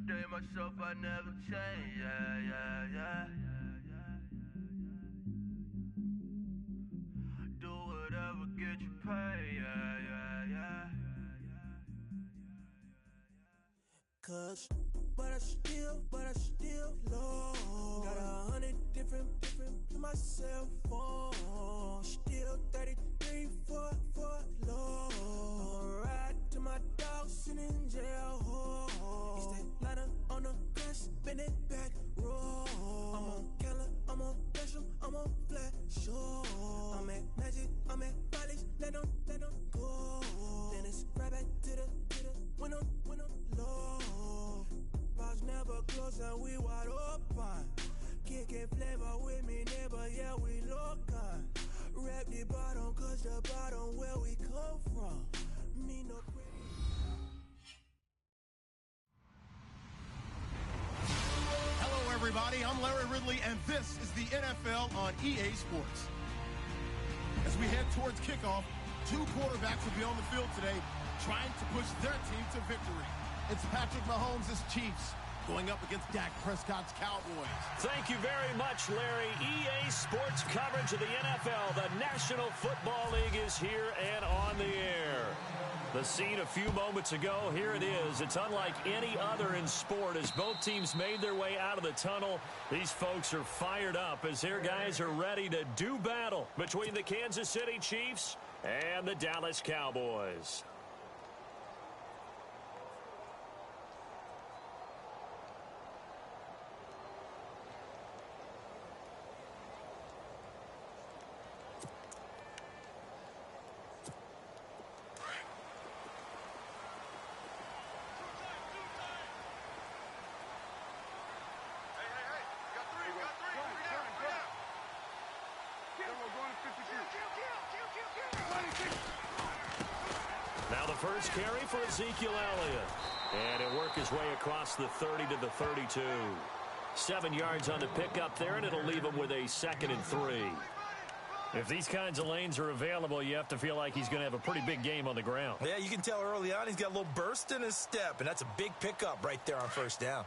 stay myself, I never change, yeah. Do whatever, get you paid, yeah. Cause, but I still low. Got 100 different to my cell phone. Still 33 for low. I'ma ride to my dog sitting in jail. East Atlanta on the grass, spin it back, roll. I'm on Keller, I'm on Gresham, I'm on Flat Shore. I'm at Magic, I'm at Bally's, let them go. Then it's right back to the when I'm low. Bars never close and we wide open. Kicking flavor with me, neighbor, yeah, we local. Rap the bottom, cause the bottom where we come from. Me no pretty. Hello, everybody. I'm Larry Ridley, and this is the NFL on EA Sports. As we head towards kickoff, two quarterbacks will be on the field today trying to push their team to victory. It's Patrick Mahomes' Chiefs going up against Dak Prescott's Cowboys. Thank you very much, Larry. EA Sports coverage of the NFL. The National Football League is here and on the air. The scene a few moments ago, here it is. It's unlike any other in sport as both teams made their way out of the tunnel. These folks are fired up as their guys are ready to do battle between the Kansas City Chiefs and the Dallas Cowboys. Now the first carry for Ezekiel Elliott. And it'll work his way across the 30 to the 32. 7 yards on the pickup there, and it'll leave him with a 2nd and 3. If these kinds of lanes are available, you have to feel like he's going to have a pretty big game on the ground. Yeah, you can tell early on he's got a little burst in his step, and that's a big pickup right there on first down.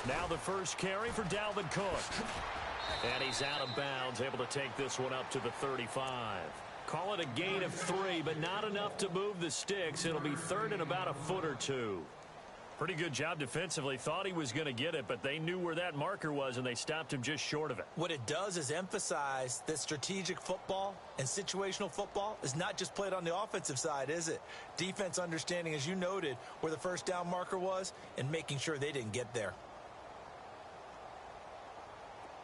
Now the first carry for Dalvin Cook. And he's out of bounds, able to take this one up to the 35. Call it a gain of 3, but not enough to move the sticks. It'll be 3rd and about a foot or 2. Pretty good job defensively. Thought he was going to get it, but they knew where that marker was, and they stopped him just short of it. What it does is emphasize that strategic football and situational football is not just played on the offensive side, is it? Defense understanding, as you noted, where the first down marker was and making sure they didn't get there.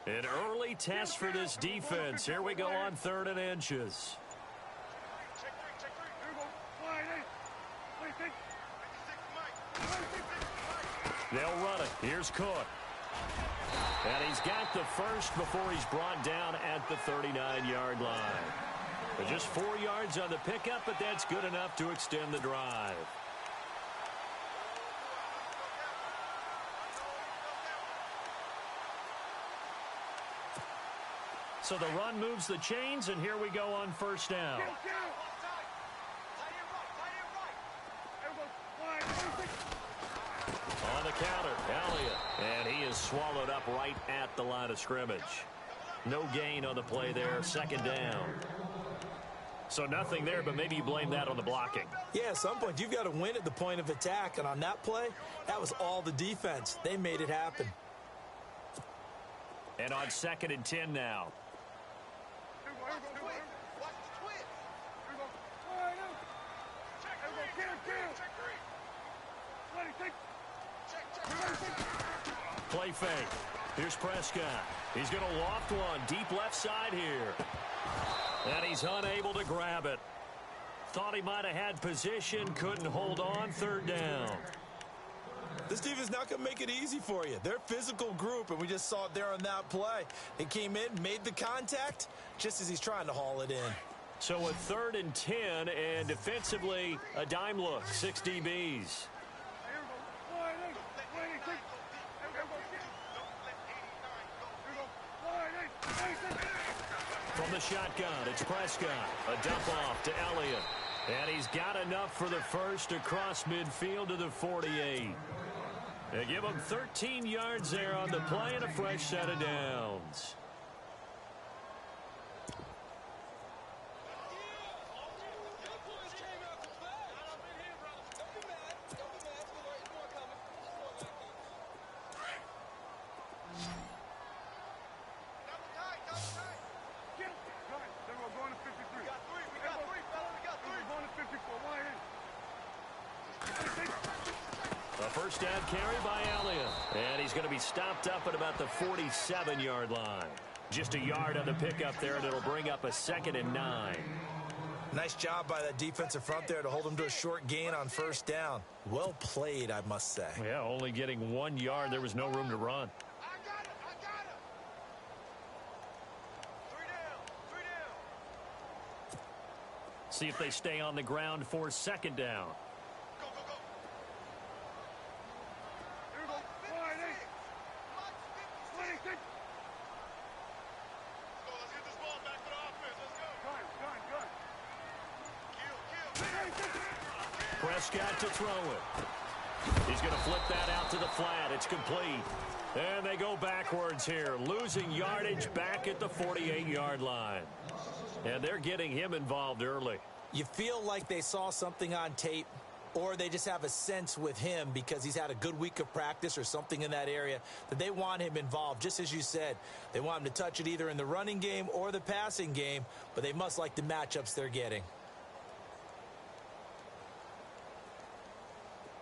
An early test for this defense. Here we go on 3rd and inches. They'll run it. Here's Cook. And he's got the first before he's brought down at the 39-yard line. But just 4 yards on the pickup, but that's good enough to extend the drive. So the run moves the chains, and here we go on first down. On the counter, Elliott, and he is swallowed up right at the line of scrimmage. No gain on the play there, 2nd down. So nothing there, but maybe you blame that on the blocking. Yeah, at some point you've got to win at the point of attack, and on that play, that was all the defense. They made it happen. And on 2nd and 10 now. Play fake. Here's Prescott. He's going to loft one deep left side here. And he's unable to grab it. Thought he might have had position, couldn't hold on, 3rd down. This defense not going to make it easy for you. They're a physical group, and we just saw it there on that play. They came in, made the contact, just as he's trying to haul it in. So a 3rd and 10, and defensively, a dime look, 6 DBs. From the shotgun, it's Prescott. A dump off to Elliott. And he's got enough for the first across midfield to the 48. They give him 13 yards there on the play and a fresh set of downs. First down carry by Elliott. And he's going to be stopped up at about the 47-yard line. Just a yard on the pickup there, and it'll bring up a 2nd and 9. Nice job by that defensive front there to hold him to a short gain on first down. Well played, I must say. Yeah, only getting 1 yard. There was no room to run. I got it. 3 down. See if they stay on the ground for 2nd down. Prescott to throw it. He's going to flip that out to the flat. It's complete. And they go backwards here, losing yardage back at the 48-yard line. And they're getting him involved early. You feel like they saw something on tape, or they just have a sense with him because he's had a good week of practice or something in that area that they want him involved. Just as you said, they want him to touch it either in the running game or the passing game, but they must like the matchups they're getting.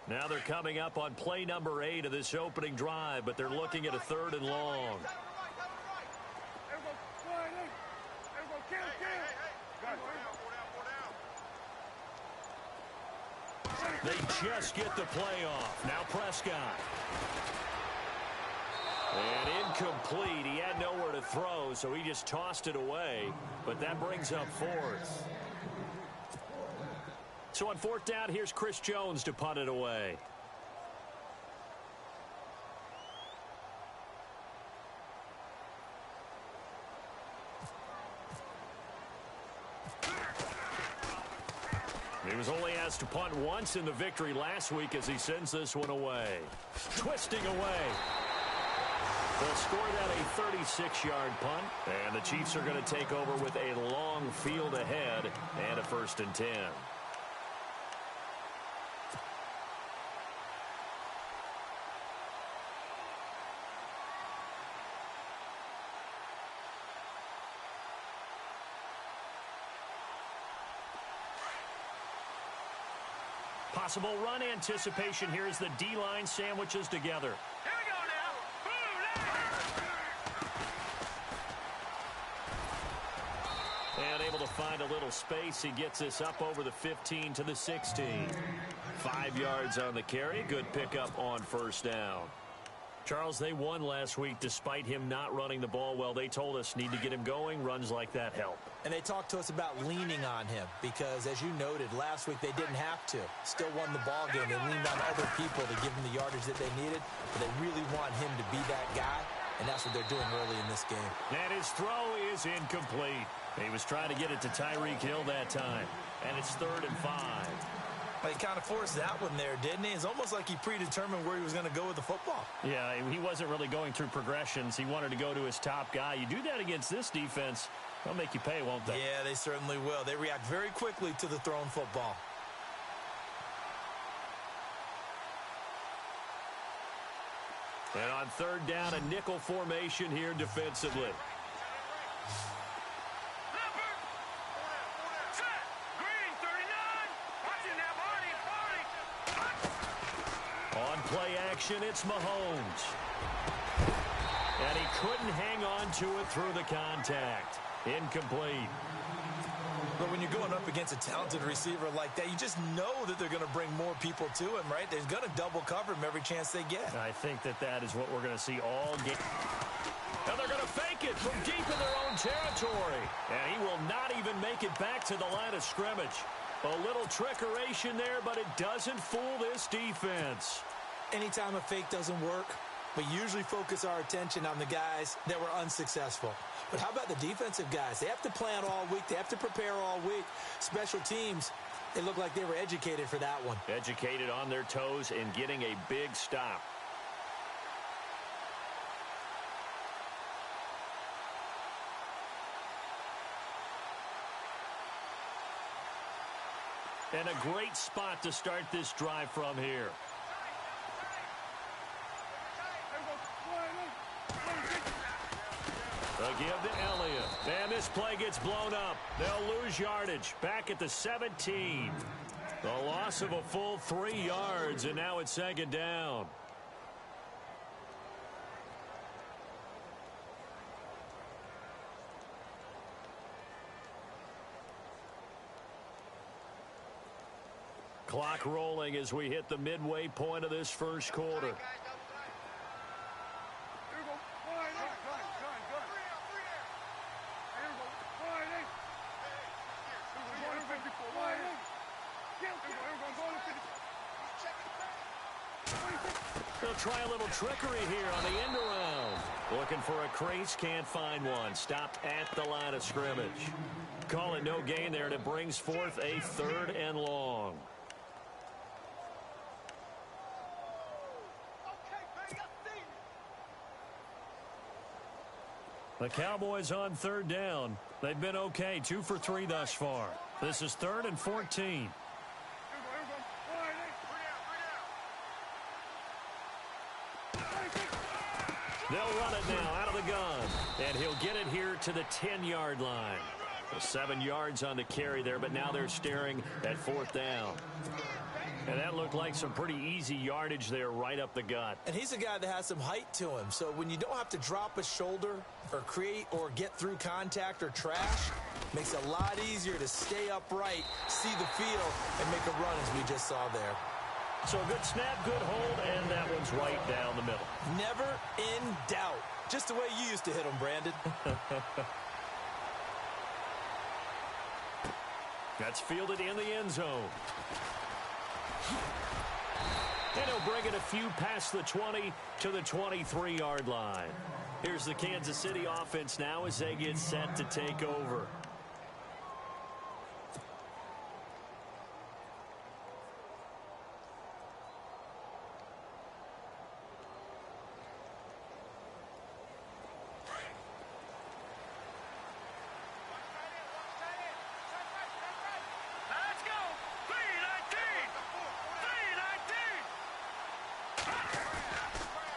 Now they're coming up on play number 8 of this opening drive, but they're looking at a 3rd and long. They just get the play off. Now Prescott. And incomplete. He had nowhere to throw, so he just tossed it away. But that brings up 4th. So on 4th down, here's Chris Jones to punt it away. He was only asked to punt once in the victory last week as he sends this one away. Twisting away. They'll score that a 36-yard punt, and the Chiefs are going to take over with a long field ahead and a 1st and 10. Possible run anticipation here as the D-line sandwiches together. Here we go now. And able to find a little space. He gets this up over the 15 to the 16. 5 yards on the carry. Good pickup on 1st down. Charles, they won last week despite him not running the ball well. They told us need to get him going. Runs like that help. And they talked to us about leaning on him because, as you noted, last week they didn't have to. Still won the ball game. They leaned on other people to give him the yardage that they needed, but they really want him to be that guy, and that's what they're doing early in this game. And his throw is incomplete. He was trying to get it to Tyreek Hill that time, and it's 3rd and 5. He kind of forced that one there, didn't he? It's almost like he predetermined where he was going to go with the football. Yeah, he wasn't really going through progressions. He wanted to go to his top guy. You do that against this defense, they'll make you pay, won't they? Yeah, they certainly will. They react very quickly to the thrown football. And on 3rd down, a nickel formation here defensively. Play action, it's Mahomes. And he couldn't hang on to it through the contact. Incomplete. But when you're going up against a talented receiver like that, you just know that they're going to bring more people to him, right? They're going to double cover him every chance they get. I think that is what we're going to see all game. And they're going to fake it from deep in their own territory. And he will not even make it back to the line of scrimmage. A little trickeration there, but it doesn't fool this defense. Anytime a fake doesn't work, but usually focus our attention on the guys that were unsuccessful. But how about the defensive guys? They have to plan all week. They have to prepare all week. Special teams, they look like they were educated for that one. Educated on their toes and getting a big stop. And a great spot to start this drive from here. The give to Elliott. And this play gets blown up. They'll lose yardage. Back at the 17. The loss of a full 3 yards, and now it's second down. Clock rolling as we hit the midway point of this first quarter. They'll try a little trickery here on the end around. Looking for a crease, can't find one. Stopped at the line of scrimmage. Call it no gain there, and it brings forth a 3rd and long. The Cowboys on 3rd down. They've been okay, 2 for 3 thus far. This is 3rd and 14. They'll run it now out of the gun, and he'll get it here to the 10-yard line. 7 yards on the carry there, but now they're staring at 4th down. And that looked like some pretty easy yardage there right up the gut. And he's a guy that has some height to him. So when you don't have to drop a shoulder or create or get through contact or trash, makes it a lot easier to stay upright, see the field, and make a run as we just saw there. So good snap, good hold, and that one's right down the middle. Never in doubt. Just the way you used to hit them, Brandon. That's fielded in the end zone. And he'll bring it a few past the 20 to the 23-yard line. Here's the Kansas City offense now as they get set to take over.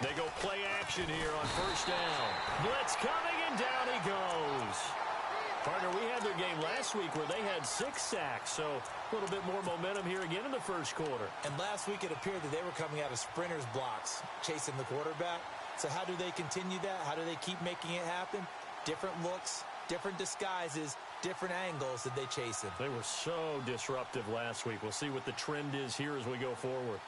They go play action here on 1st down. Blitz coming, and down he goes. Partner, we had their game last week where they had 6 sacks, so a little bit more momentum here again in the first quarter. And last week it appeared that they were coming out of sprinters blocks, chasing the quarterback. So how do they continue that? How do they keep making it happen? Different looks, different disguises, different angles that they chase him. They were so disruptive last week. We'll see what the trend is here as we go forward.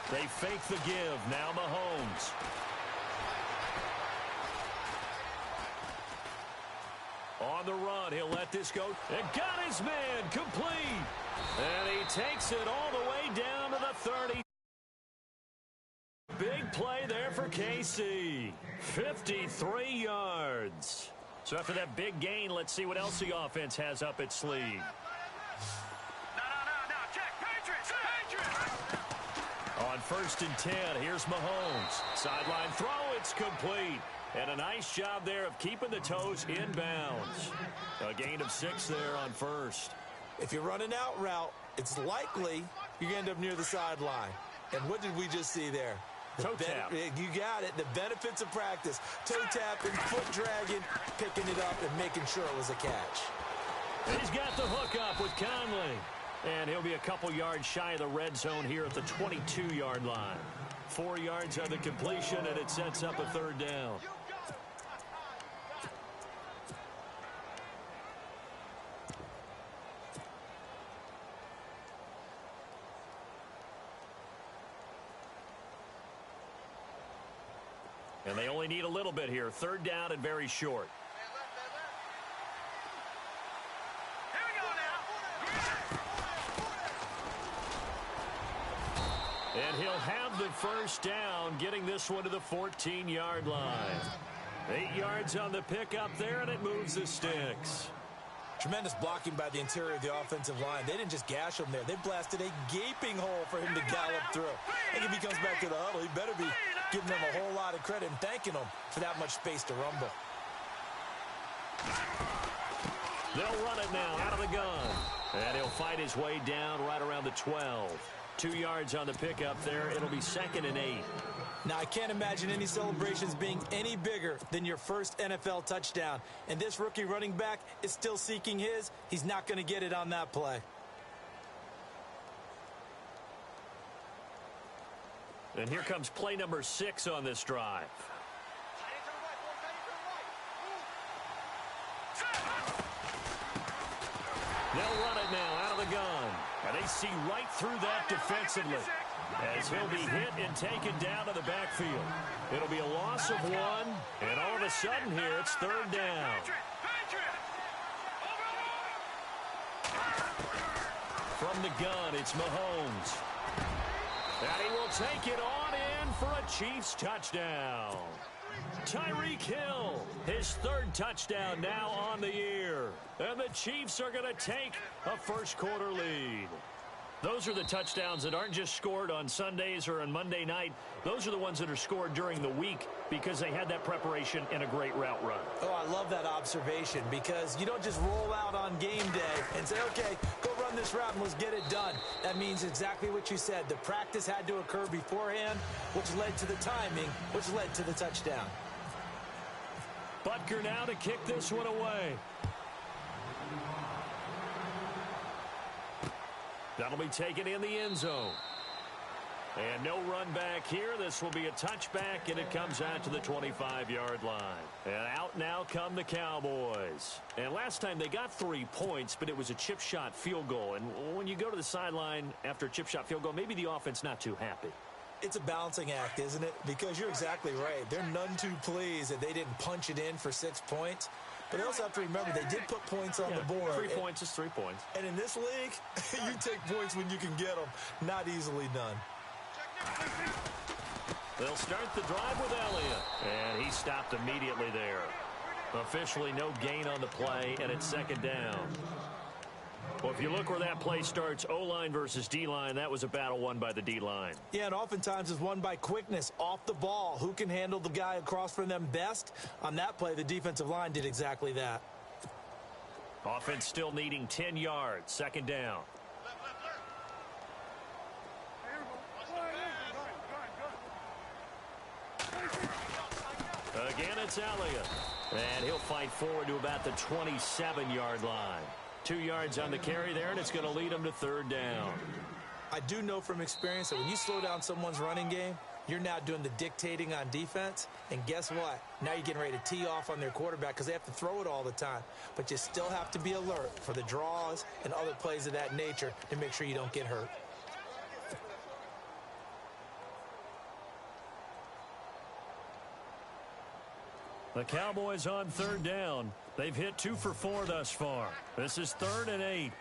They fake the give. Now Mahomes. On the run, he'll let this go. And got his man complete. And he takes it all the way down to the 30. Big play there for KC. 53 yards. So after that big gain, let's see what else the offense has up its sleeve. On 1st and 10, here's Mahomes. Sideline throw, it's complete. And a nice job there of keeping the toes inbounds. A gain of 6 there on 1st. If you run an out route, it's likely you end up near the sideline. And what did we just see there? Toe tap. You got it. The benefits of practice. Toe tapping, foot dragging, picking it up, and making sure it was a catch. He's got the hook up with Conley. And he'll be a couple yards shy of the red zone here at the 22-yard line. 4 yards on the completion, and it sets up a 3rd down. And they only need a little bit here. 3rd down and very short. he'll have the first down, getting this one to the 14-yard line. 8 yards on the pickup there, and it moves the sticks. Tremendous blocking by the interior of the offensive line. They didn't just gash him there. They blasted a gaping hole for him to gallop through. I think if he comes back to the huddle, he better be giving them a whole lot of credit and thanking them for that much space to rumble. They'll run it now out of the gun. And he'll fight his way down right around the 12. 2 yards on the pickup there. It'll be 2nd and 8. Now, I can't imagine any celebrations being any bigger than your first NFL touchdown. And this rookie running back is still seeking his. He's not going to get it on that play. And here comes play number 6 on this drive. They'll run it now out of the gun. And they see right through that defensively as he'll be hit and taken down to the backfield. It'll be a loss of 1, and all of a sudden here it's 3rd down. From the gun, it's Mahomes. And he will take it on in for a Chiefs touchdown. Tyreek Hill, his 3rd touchdown now on the year. And the Chiefs are going to take a first-quarter lead. Those are the touchdowns that aren't just scored on Sundays or on Monday night. Those are the ones that are scored during the week because they had that preparation and a great route run. Oh, I love that observation because you don't just roll out on game day and say, okay, go run this route and let's get it done. That means exactly what you said. The practice had to occur beforehand, which led to the timing, which led to the touchdown. Butker now to kick this one away. That'll be taken in the end zone. And no run back here. This will be a touchback, and it comes out to the 25-yard line. And out now come the Cowboys. And last time they got 3 points, but it was a chip shot field goal. And when you go to the sideline after a chip shot field goal, maybe the offense not too happy. It's a balancing act, isn't it? Because you're exactly right. They're none too pleased that they didn't punch it in for 6 points. But they also have to remember they did put points on the board. 3 points is 3 points. And in this league, you take points when you can get them. Not easily done. They'll start the drive with Elliott. And he stopped immediately there. Officially no gain on the play, and it's 2nd down. Well, if you look where that play starts, O-line versus D-line, that was a battle won by the D-line. Yeah, and oftentimes it's won by quickness off the ball. Who can handle the guy across from them best? On that play, the defensive line did exactly that. Offense still needing 10 yards. 2nd down. Again, it's Elliott. And he'll fight forward to about the 27-yard line. 2 yards on the carry there, and it's going to lead them to 3rd down. I do know from experience that when you slow down someone's running game, you're now doing the dictating on defense. And guess what? Now you're getting ready to tee off on their quarterback because they have to throw it all the time. But you still have to be alert for the draws and other plays of that nature to make sure you don't get hurt. The Cowboys on 3rd down. They've hit 2 for 4 thus far. This is 3rd and 8.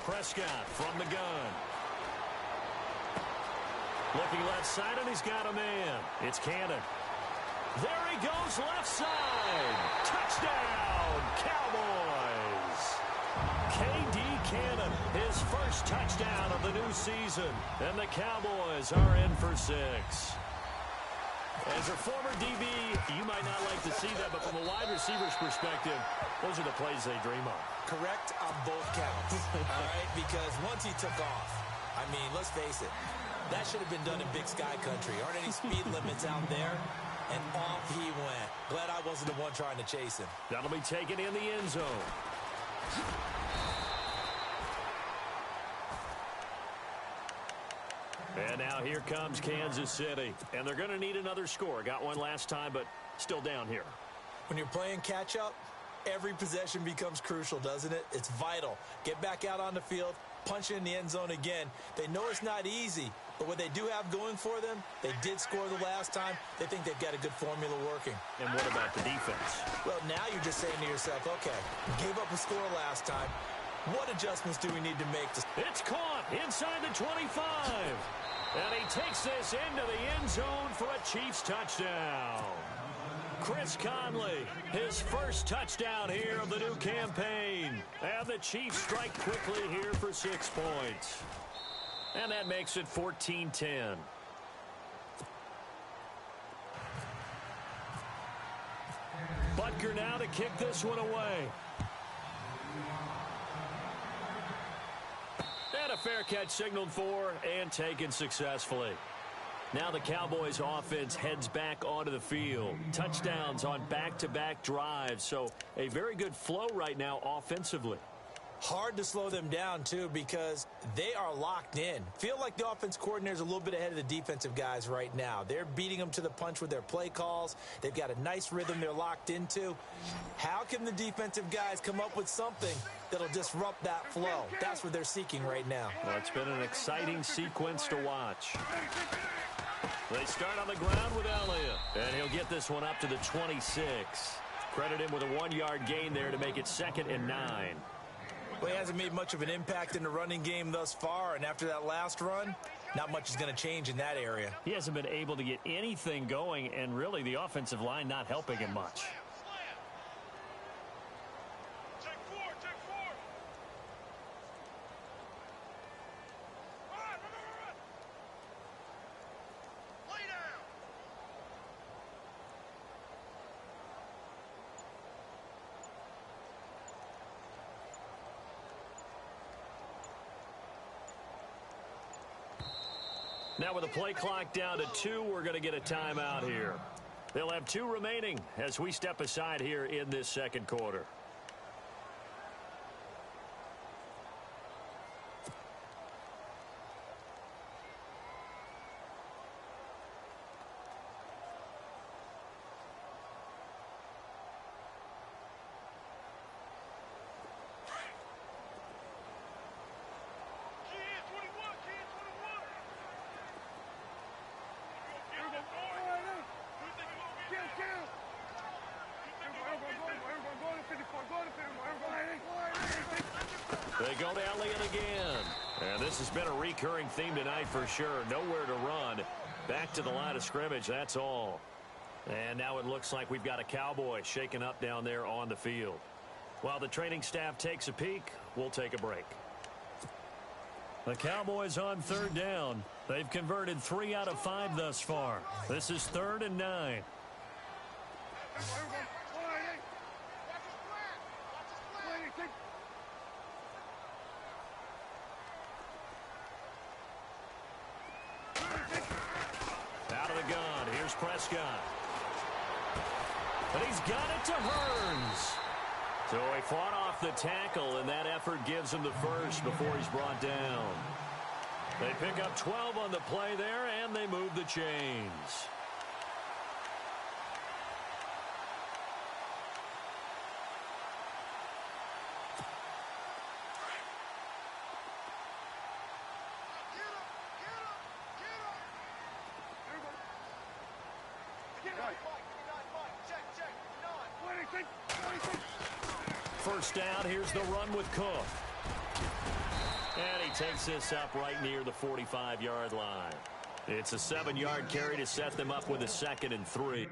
Prescott from the gun. Looking left side, and he's got a man. It's Cannon. There he goes, left side. Touchdown, Cowboys. K.D. Cannon, his first touchdown of the new season. And the Cowboys are in for 6. As a former DB, you might not like to see that, but from a wide receiver's perspective, those are the plays they dream of. Correct on both counts, all right? Because once he took off, I mean, let's face it, that should have been done in Big Sky Country. Aren't any speed limits out there? And off he went. Glad I wasn't the one trying to chase him. That'll be taken in the end zone. And now here comes Kansas City. And they're going to need another score. Got one last time, but still down here. When you're playing catch-up, every possession becomes crucial, doesn't it? It's vital. Get back out on the field, punch it in the end zone again. They know it's not easy, But what they do have going for them, they did score the last time. They think they've got a good formula working. And what about the defense? Well, now you're just saying to yourself, okay, gave up a score last time. What adjustments do we need to make? It's caught inside the 25. And he takes this into the end zone for a Chiefs touchdown. Chris Conley, his first touchdown here of the new campaign. And the Chiefs strike quickly here for 6 points. And that makes it 14-10. Butker now to kick this one away. And a fair catch signaled for and taken successfully. Now the Cowboys offense heads back onto the field. Touchdowns on back-to-back drives. So a very good flow right now offensively. Hard to slow them down, too, because they are locked in. Feel like the offense coordinator is a little bit ahead of the defensive guys right now. They're beating them to the punch with their play calls. They've got a nice rhythm they're locked into. How can the defensive guys come up with something that'll disrupt that flow? That's what they're seeking right now. Well, it's been an exciting sequence to watch. They start on the ground with Elliott, and he'll get this one up to the 26. Credit him with a 1-yard gain there to make it 2nd and 9. Well, he hasn't made much of an impact in the running game thus far, and after that last run, not much is going to change in that area. He hasn't been able to get anything going, and really the offensive line not helping him much. Now with the play clock down to 2, we're going to get a timeout here. They'll have 2 remaining as we step aside here in this second quarter. They go to Elliott again. And this has been a recurring theme tonight for sure. Nowhere to run. Back to the line of scrimmage, that's all. And now it looks like we've got a Cowboy shaken up down there on the field. While the training staff takes a peek, we'll take a break. The Cowboys on 3rd down. They've converted 3 out of 5 thus far. This is 3rd and 9. Out of the gun, here's Prescott. But he's got it to Hearns. So he fought off the tackle, and that effort gives him the first before he's brought down. They pick up 12 on the play there, and they move the chains. First down, here's the run with Cook. And he takes this up right near the 45-yard line. It's a 7-yard carry to set them up with a 2nd and 3.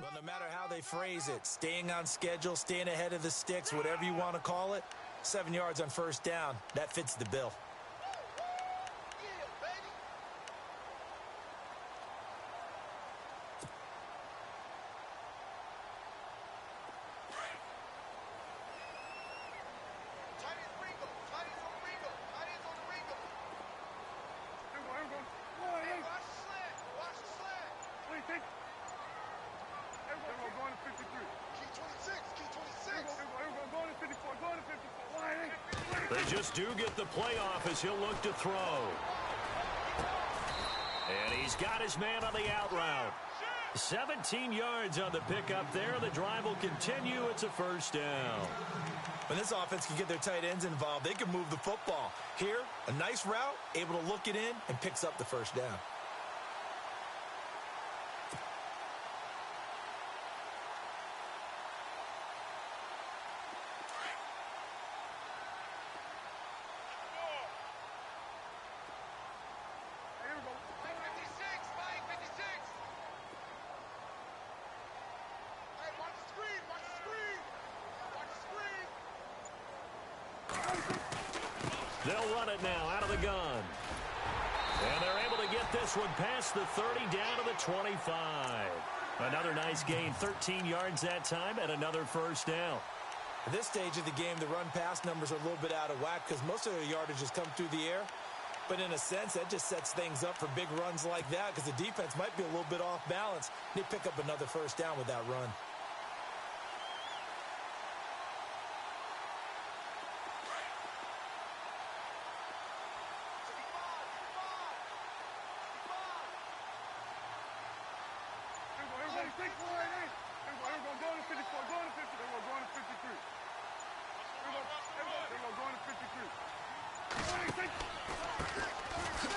Well, no matter how they phrase it, staying on schedule, staying ahead of the sticks, whatever you want to call it, 7 yards on first down, that fits the bill. They just do get the playoff as he'll look to throw. And he's got his man on the out route. 17 yards on the pickup there. The drive will continue. It's a first down. When this offense can get their tight ends involved, they can move the football. Here, a nice route, able to look it in, and picks up the first down. They'll run it now out of the gun. And they're able to get this one past the 30 down to the 25. Another nice gain, 13 yards that time, and another first down. At this stage of the game, the run-pass numbers are a little bit out of whack because most of their yardage has come through the air. But in a sense, that just sets things up for big runs like that because the defense might be a little bit off balance. They pick up another first down with that run.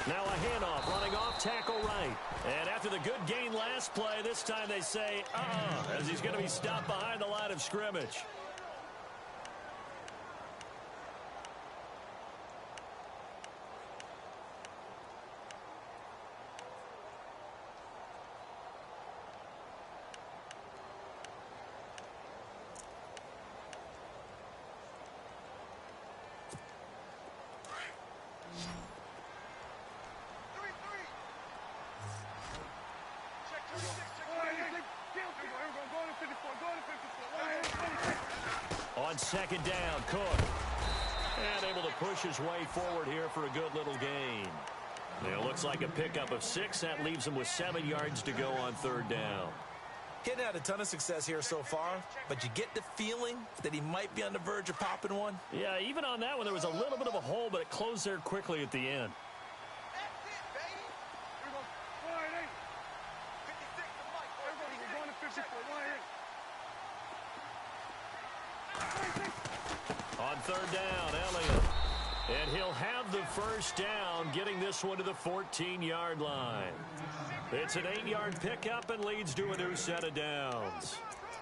Now a handoff, running off, tackle right. And after the good gain last play, this time they say, as he's going to be stopped behind the line of scrimmage. On second down, Cook. And able to push his way forward here for a good little gain. It looks like a pickup of 6. That leaves him with 7 yards to go on third down. He hadn't had a ton of success here so far, but you get the feeling that he might be on the verge of popping one. Yeah, even on that one, there was a little bit of a hole, but it closed there quickly at the end. On third down, Elliott. And he'll have the first down, getting this one to the 14-yard line. It's an 8-yard pickup and leads to a new set of downs.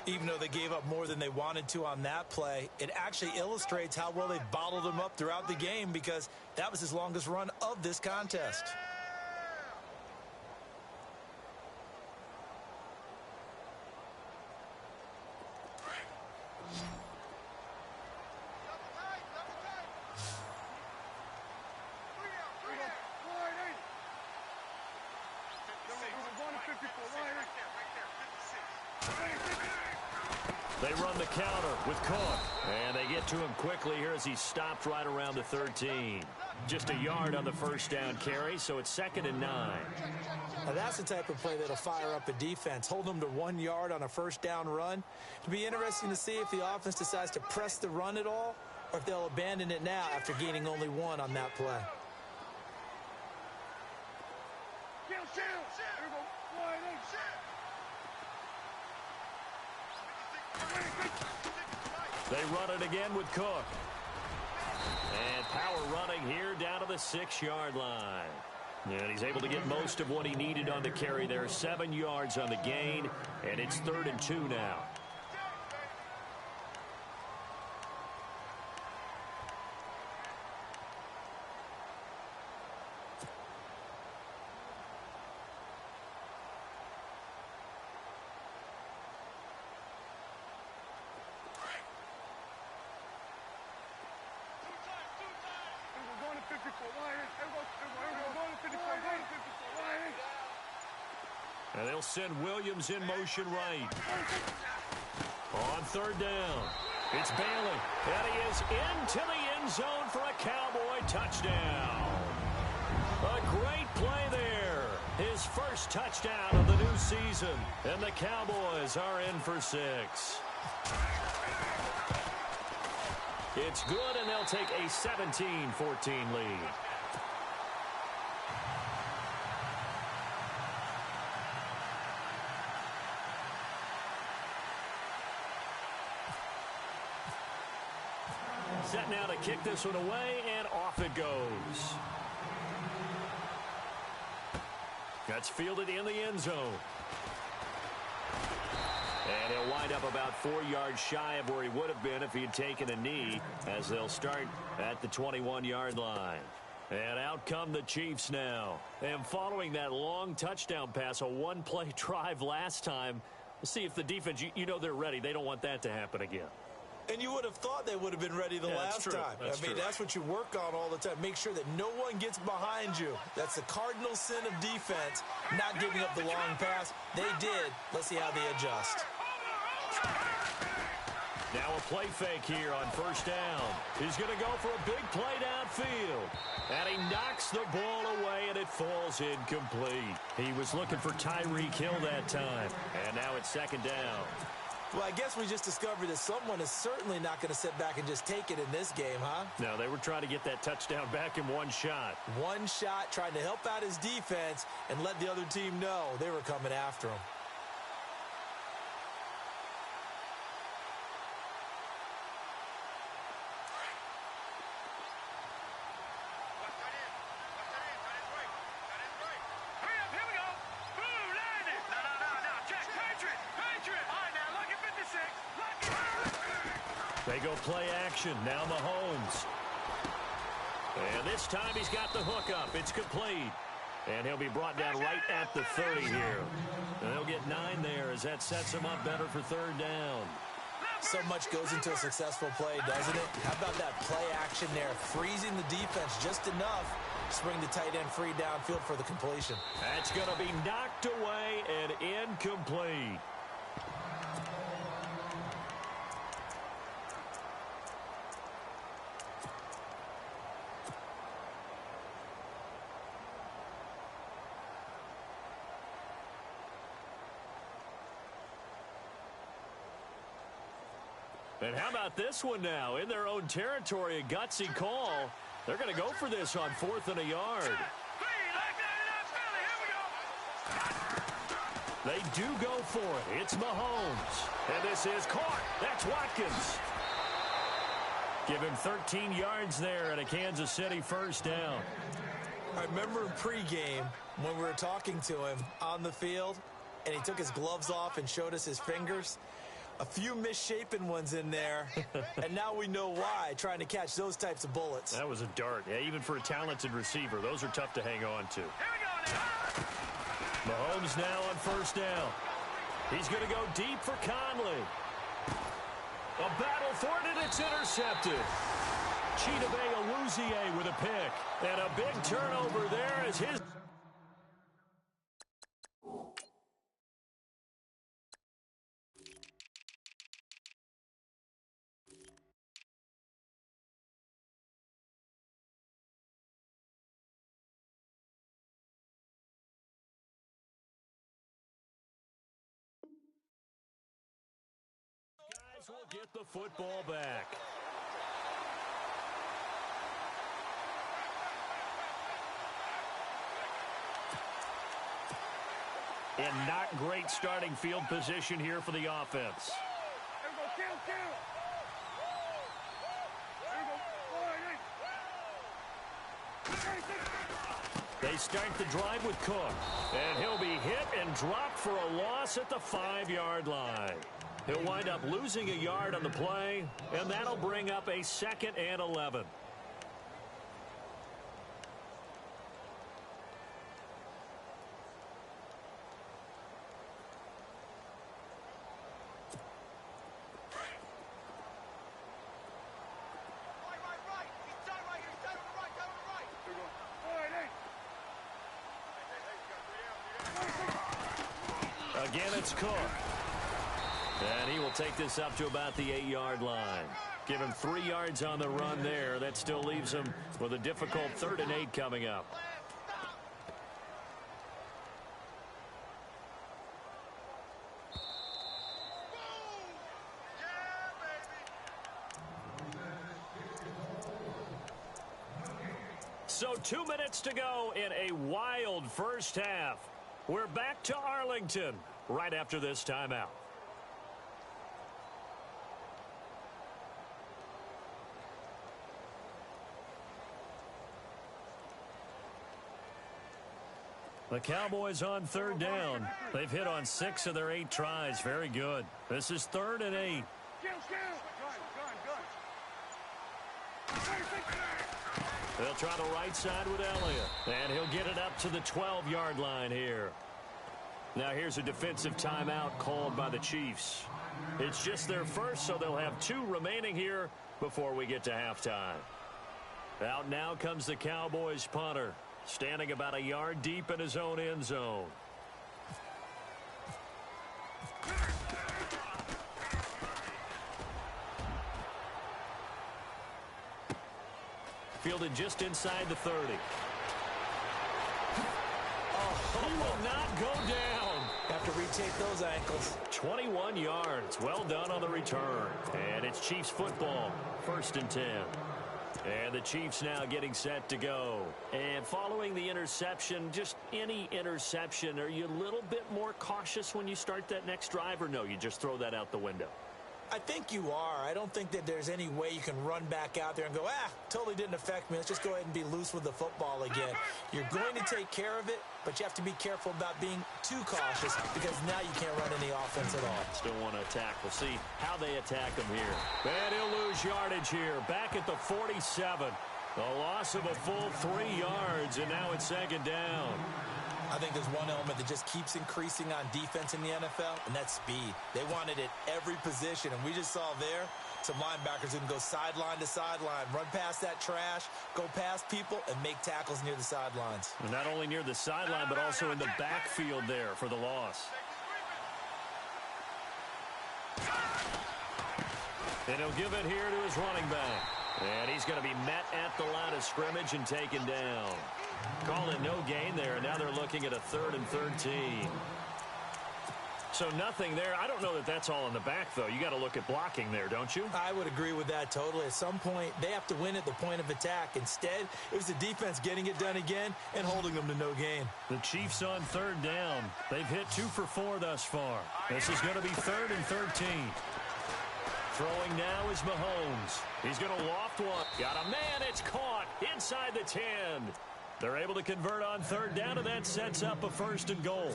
Even though they gave up more than they wanted to on that play, it actually illustrates how well they bottled him up throughout the game because that was his longest run of this contest. They run the counter with Cook. And they get to him quickly here as he stopped right around the 13. Just a yard on the first down carry, so it's 2nd and 9. Now that's the type of play that'll fire up a defense. Hold them to 1 yard on a first down run. It'll be interesting to see if the offense decides to press the run at all or if they'll abandon it now after gaining only 1 on that play. They run it again with Cook. And power running here down to the 6-yard line. And he's able to get most of what he needed on the carry there. 7 yards on the gain, and it's 3rd and 2 now. And they'll send Williams in motion right. On third down, it's Bailey. And he is into the end zone for a Cowboy touchdown. A great play there. His first touchdown of the new season. And the Cowboys are in for 6. It's good, and they'll take a 17-14 lead. Set now to kick this one away, and off it goes. That's fielded in the end zone. And he'll wind up about 4 yards shy of where he would have been if he had taken a knee, as they'll start at the 21-yard line. And out come the Chiefs now. And following that long touchdown pass, a one-play drive last time, we'll see if the defense, you know they're ready. They don't want that to happen again. And you would have thought they would have been ready the last time. That's what you work on all the time. Make sure that no one gets behind you. That's the cardinal sin of defense, not giving up the long pass. They did. Let's see how they adjust. Now a play fake here on first down. He's going to go for a big play downfield. And he knocks the ball away, and it falls incomplete. He was looking for Tyreek Hill that time. And now it's second down. Well, I guess we just discovered that someone is certainly not going to sit back and just take it in this game, huh? No, they were trying to get that touchdown back in one shot. One shot, trying to help out his defense and let the other team know they were coming after him. They go play action. Now Mahomes. And this time he's got the hook up. It's complete. And he'll be brought down right at the 30 here. And they'll get 9 there as that sets him up better for third down. So much goes into a successful play, doesn't it? How about that play action there? Freezing the defense just enough to bring the tight end free downfield for the completion. That's going to be knocked away and incomplete. And how about this one now? In their own territory, a gutsy call. They're going to go for this on 4th and a yard. They do go for it. It's Mahomes. And this is caught. That's Watkins. Give him 13 yards there and a Kansas City first down. I remember in pregame when we were talking to him on the field, and he took his gloves off and showed us his fingers. A few misshapen ones in there, and now we know why, trying to catch those types of bullets. That was a dart. Yeah, even for a talented receiver, those are tough to hang on to. Mahomes now on first down. He's going to go deep for Conley. A battle for it, and it's intercepted. Chidobe Awuzie with a pick. And a big turnover there as his... will get the football back. And not great starting field position here for the offense. They start the drive with Cook. And he'll be hit and dropped for a loss at the 5-yard line. He'll wind up losing a yard on the play, and that'll bring up a 2nd and 11. Again, it's Cook. And he will take this up to about the 8-yard line. Give him 3 yards on the run there. That still leaves him with a difficult 3rd and 8 coming up. So 2 minutes to go in a wild first half. We're back to Arlington right after this timeout. The Cowboys on 3rd down. They've hit on 6 of their 8 tries. Very good. This is 3rd and 8. They'll try the right side with Elliott. And he'll get it up to the 12-yard line here. Now here's a defensive timeout called by the Chiefs. It's just their first, so they'll have 2 remaining here before we get to halftime. Out now comes the Cowboys punter, standing about a yard deep in his own end zone. Fielded just inside the 30. Oh, he will not go down. Have to retake those ankles. 21 yards. Well done on the return. And it's Chiefs football. 1st and 10. And the Chiefs now getting set to go. And following the interception, just any interception, are you a little bit more cautious when you start that next drive, or no, you just throw that out the window? I think you are. I don't think that there's any way you can run back out there and go, totally didn't affect me. Let's just go ahead and be loose with the football again. You're going to take care of it, but you have to be careful about being too cautious because now you can't run any offense at all. Still want to attack. We'll see how they attack him here. And he'll lose yardage here. Back at the 47. A loss of a full 3 yards, and now it's 2nd down. I think there's one element that just keeps increasing on defense in the NFL, and that's speed. They want it at every position, and we just saw there some linebackers who can go sideline to sideline, run past that trash, go past people, and make tackles near the sidelines. And not only near the sideline, but also in the backfield there for the loss. And he'll give it here to his running back. And he's going to be met at the line of scrimmage and taken down. Call it no gain there. Now they're looking at a 3rd and 13. So nothing there. I don't know that that's all in the back, though. You got to look at blocking there, don't you? I would agree with that totally. At some point, they have to win at the point of attack. Instead, it was the defense getting it done again and holding them to no gain. The Chiefs on 3rd down. They've hit 2 for 4 thus far. This is going to be 3rd and 13. Throwing now is Mahomes. He's going to loft one. Got a man. It's caught inside the 10. They're able to convert on 3rd down, and that sets up a 1st and goal.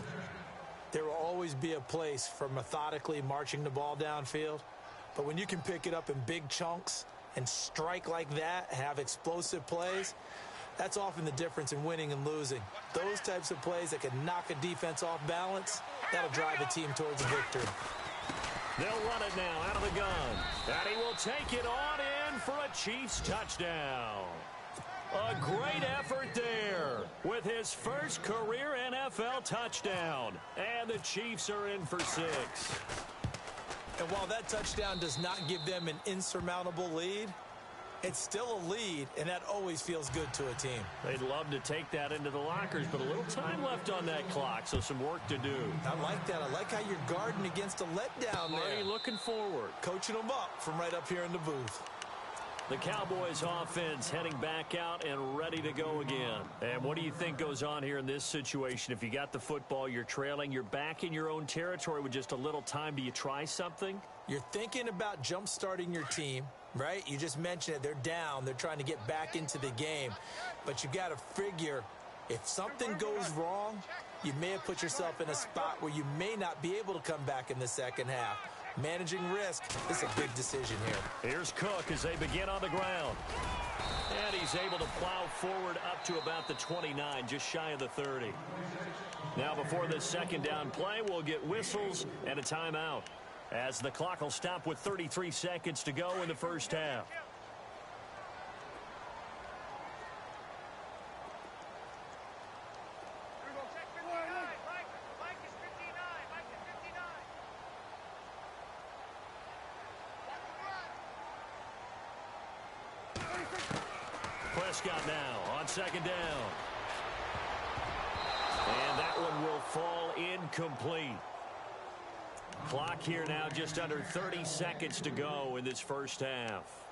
There will always be a place for methodically marching the ball downfield. But when you can pick it up in big chunks and strike like that, have explosive plays, that's often the difference in winning and losing. Those types of plays that can knock a defense off balance, that'll drive a team towards a victory. They'll run it now out of the gun. And he will take it on in for a Chiefs touchdown. A great effort there with his first career NFL touchdown. And the Chiefs are in for 6. And while that touchdown does not give them an insurmountable lead, it's still a lead, and that always feels good to a team. They'd love to take that into the lockers, but a little time left on that clock, so some work to do. I like that. I like how you're guarding against a letdown there. Already looking forward. Coaching them up from right up here in the booth. The Cowboys offense heading back out and ready to go again. And what do you think goes on here in this situation? If you got the football, you're trailing, you're back in your own territory with just a little time. Do you try something? You're thinking about jump-starting your team, right? You just mentioned it. They're down. They're trying to get back into the game. But you got to figure if something goes wrong, you may have put yourself in a spot where you may not be able to come back in the second half. Managing risk is a big decision here. Here's Cook as they begin on the ground. And he's able to plow forward up to about the 29, just shy of the 30. Now before this 2nd down play, we'll get whistles and a timeout, as the clock will stop with 33 seconds to go in the first half. Prescott now on second down. And that one will fall incomplete. Clock here now just under 30 seconds to go in this first half.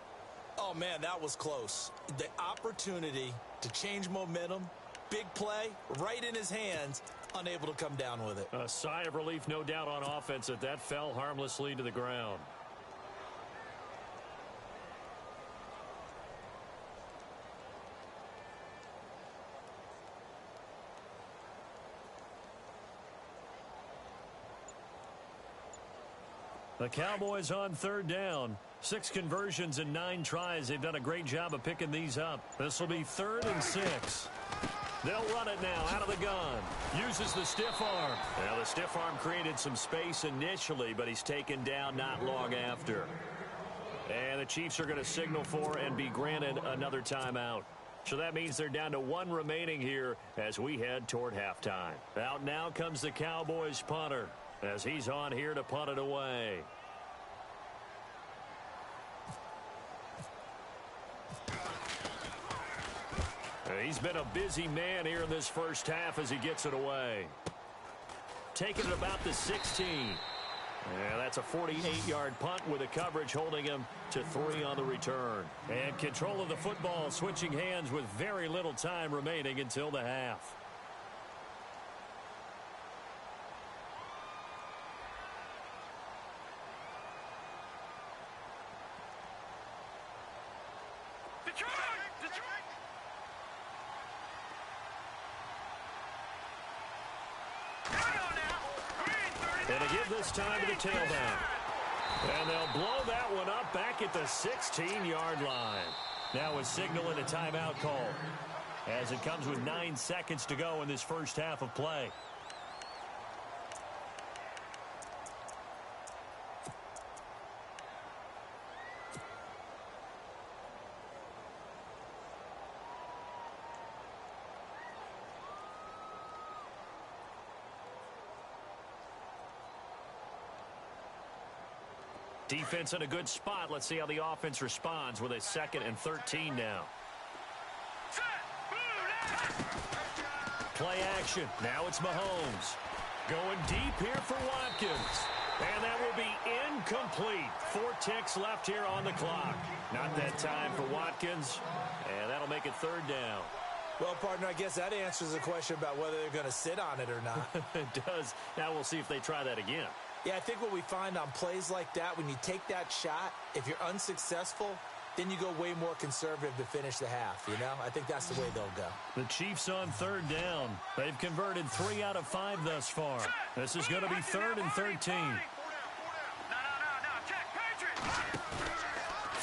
Oh, man, that was close. The opportunity to change momentum, big play, right in his hands, unable to come down with it. A sigh of relief, no doubt, on offense that fell harmlessly to the ground. The Cowboys on third down. 6 conversions and 9 tries. They've done a great job of picking these up. This will be 3rd and 6. They'll run it now out of the gun. Uses the stiff arm. Now, the stiff arm created some space initially, but he's taken down not long after. And the Chiefs are going to signal for and be granted another timeout. So that means they're down to 1 remaining here as we head toward halftime. Out now comes the Cowboys punter, as he's on here to punt it away. He's been a busy man here in this first half as he gets it away. Taking it about the 16. Yeah, that's a 48-yard punt with a coverage holding him to 3 on the return. And control of the football switching hands with very little time remaining until the half. And to give this time to the tailback. And they'll blow that one up back at the 16-yard line. Now a signal and a timeout call, as it comes with 9 seconds to go in this first half of play. Defense in a good spot. Let's see how the offense responds with a 2nd and 13 now. Play action. Now it's Mahomes. Going deep here for Watkins. And that will be incomplete. 4 ticks left here on the clock. Not that time for Watkins. And that'll make it 3rd down. Well, partner, I guess that answers the question about whether they're going to sit on it or not. It does. Now we'll see if they try that again. Yeah, I think what we find on plays like that, when you take that shot, if you're unsuccessful, then you go way more conservative to finish the half, you know? I think that's the way they'll go. The Chiefs on 3rd down. They've converted 3 out of 5 thus far. This is going to be 3rd and 13.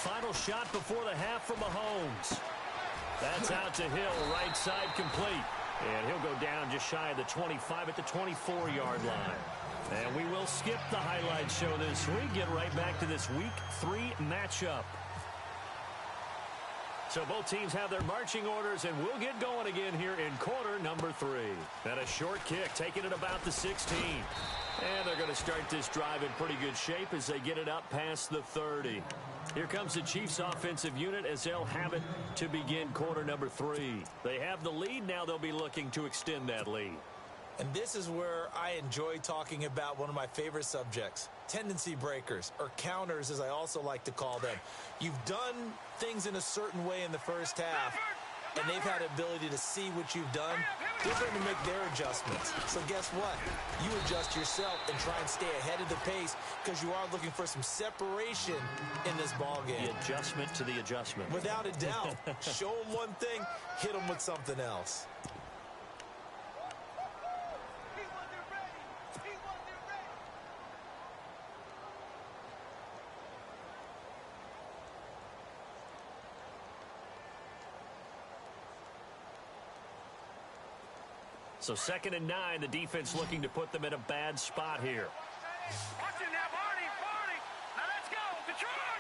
Final shot before the half from Mahomes. That's out to Hill, right side complete. And he'll go down just shy of the 25 at the 24-yard line. And we will skip the highlight show this week. Get right back to this Week 3 matchup. So both teams have their marching orders, and we'll get going again here in quarter number 3. And a short kick, taking it about the 16. And they're going to start this drive in pretty good shape as they get it up past the 30. Here comes the Chiefs offensive unit as they'll have it to begin quarter number 3. They have the lead. Now they'll be looking to extend that lead. And this is where I enjoy talking about one of my favorite subjects, tendency breakers, or counters as I also like to call them. You've done things in a certain way in the first half, and they've had ability to see what you've done. They're going to make their adjustments. So guess what? You adjust yourself and try and stay ahead of the pace because you are looking for some separation in this ball game. The adjustment to the adjustment. Without a doubt. Show them one thing, hit them with something else. So 2nd and 9, the defense looking to put them in a bad spot here. Watch it now, Barney. Now let's go. Detroit.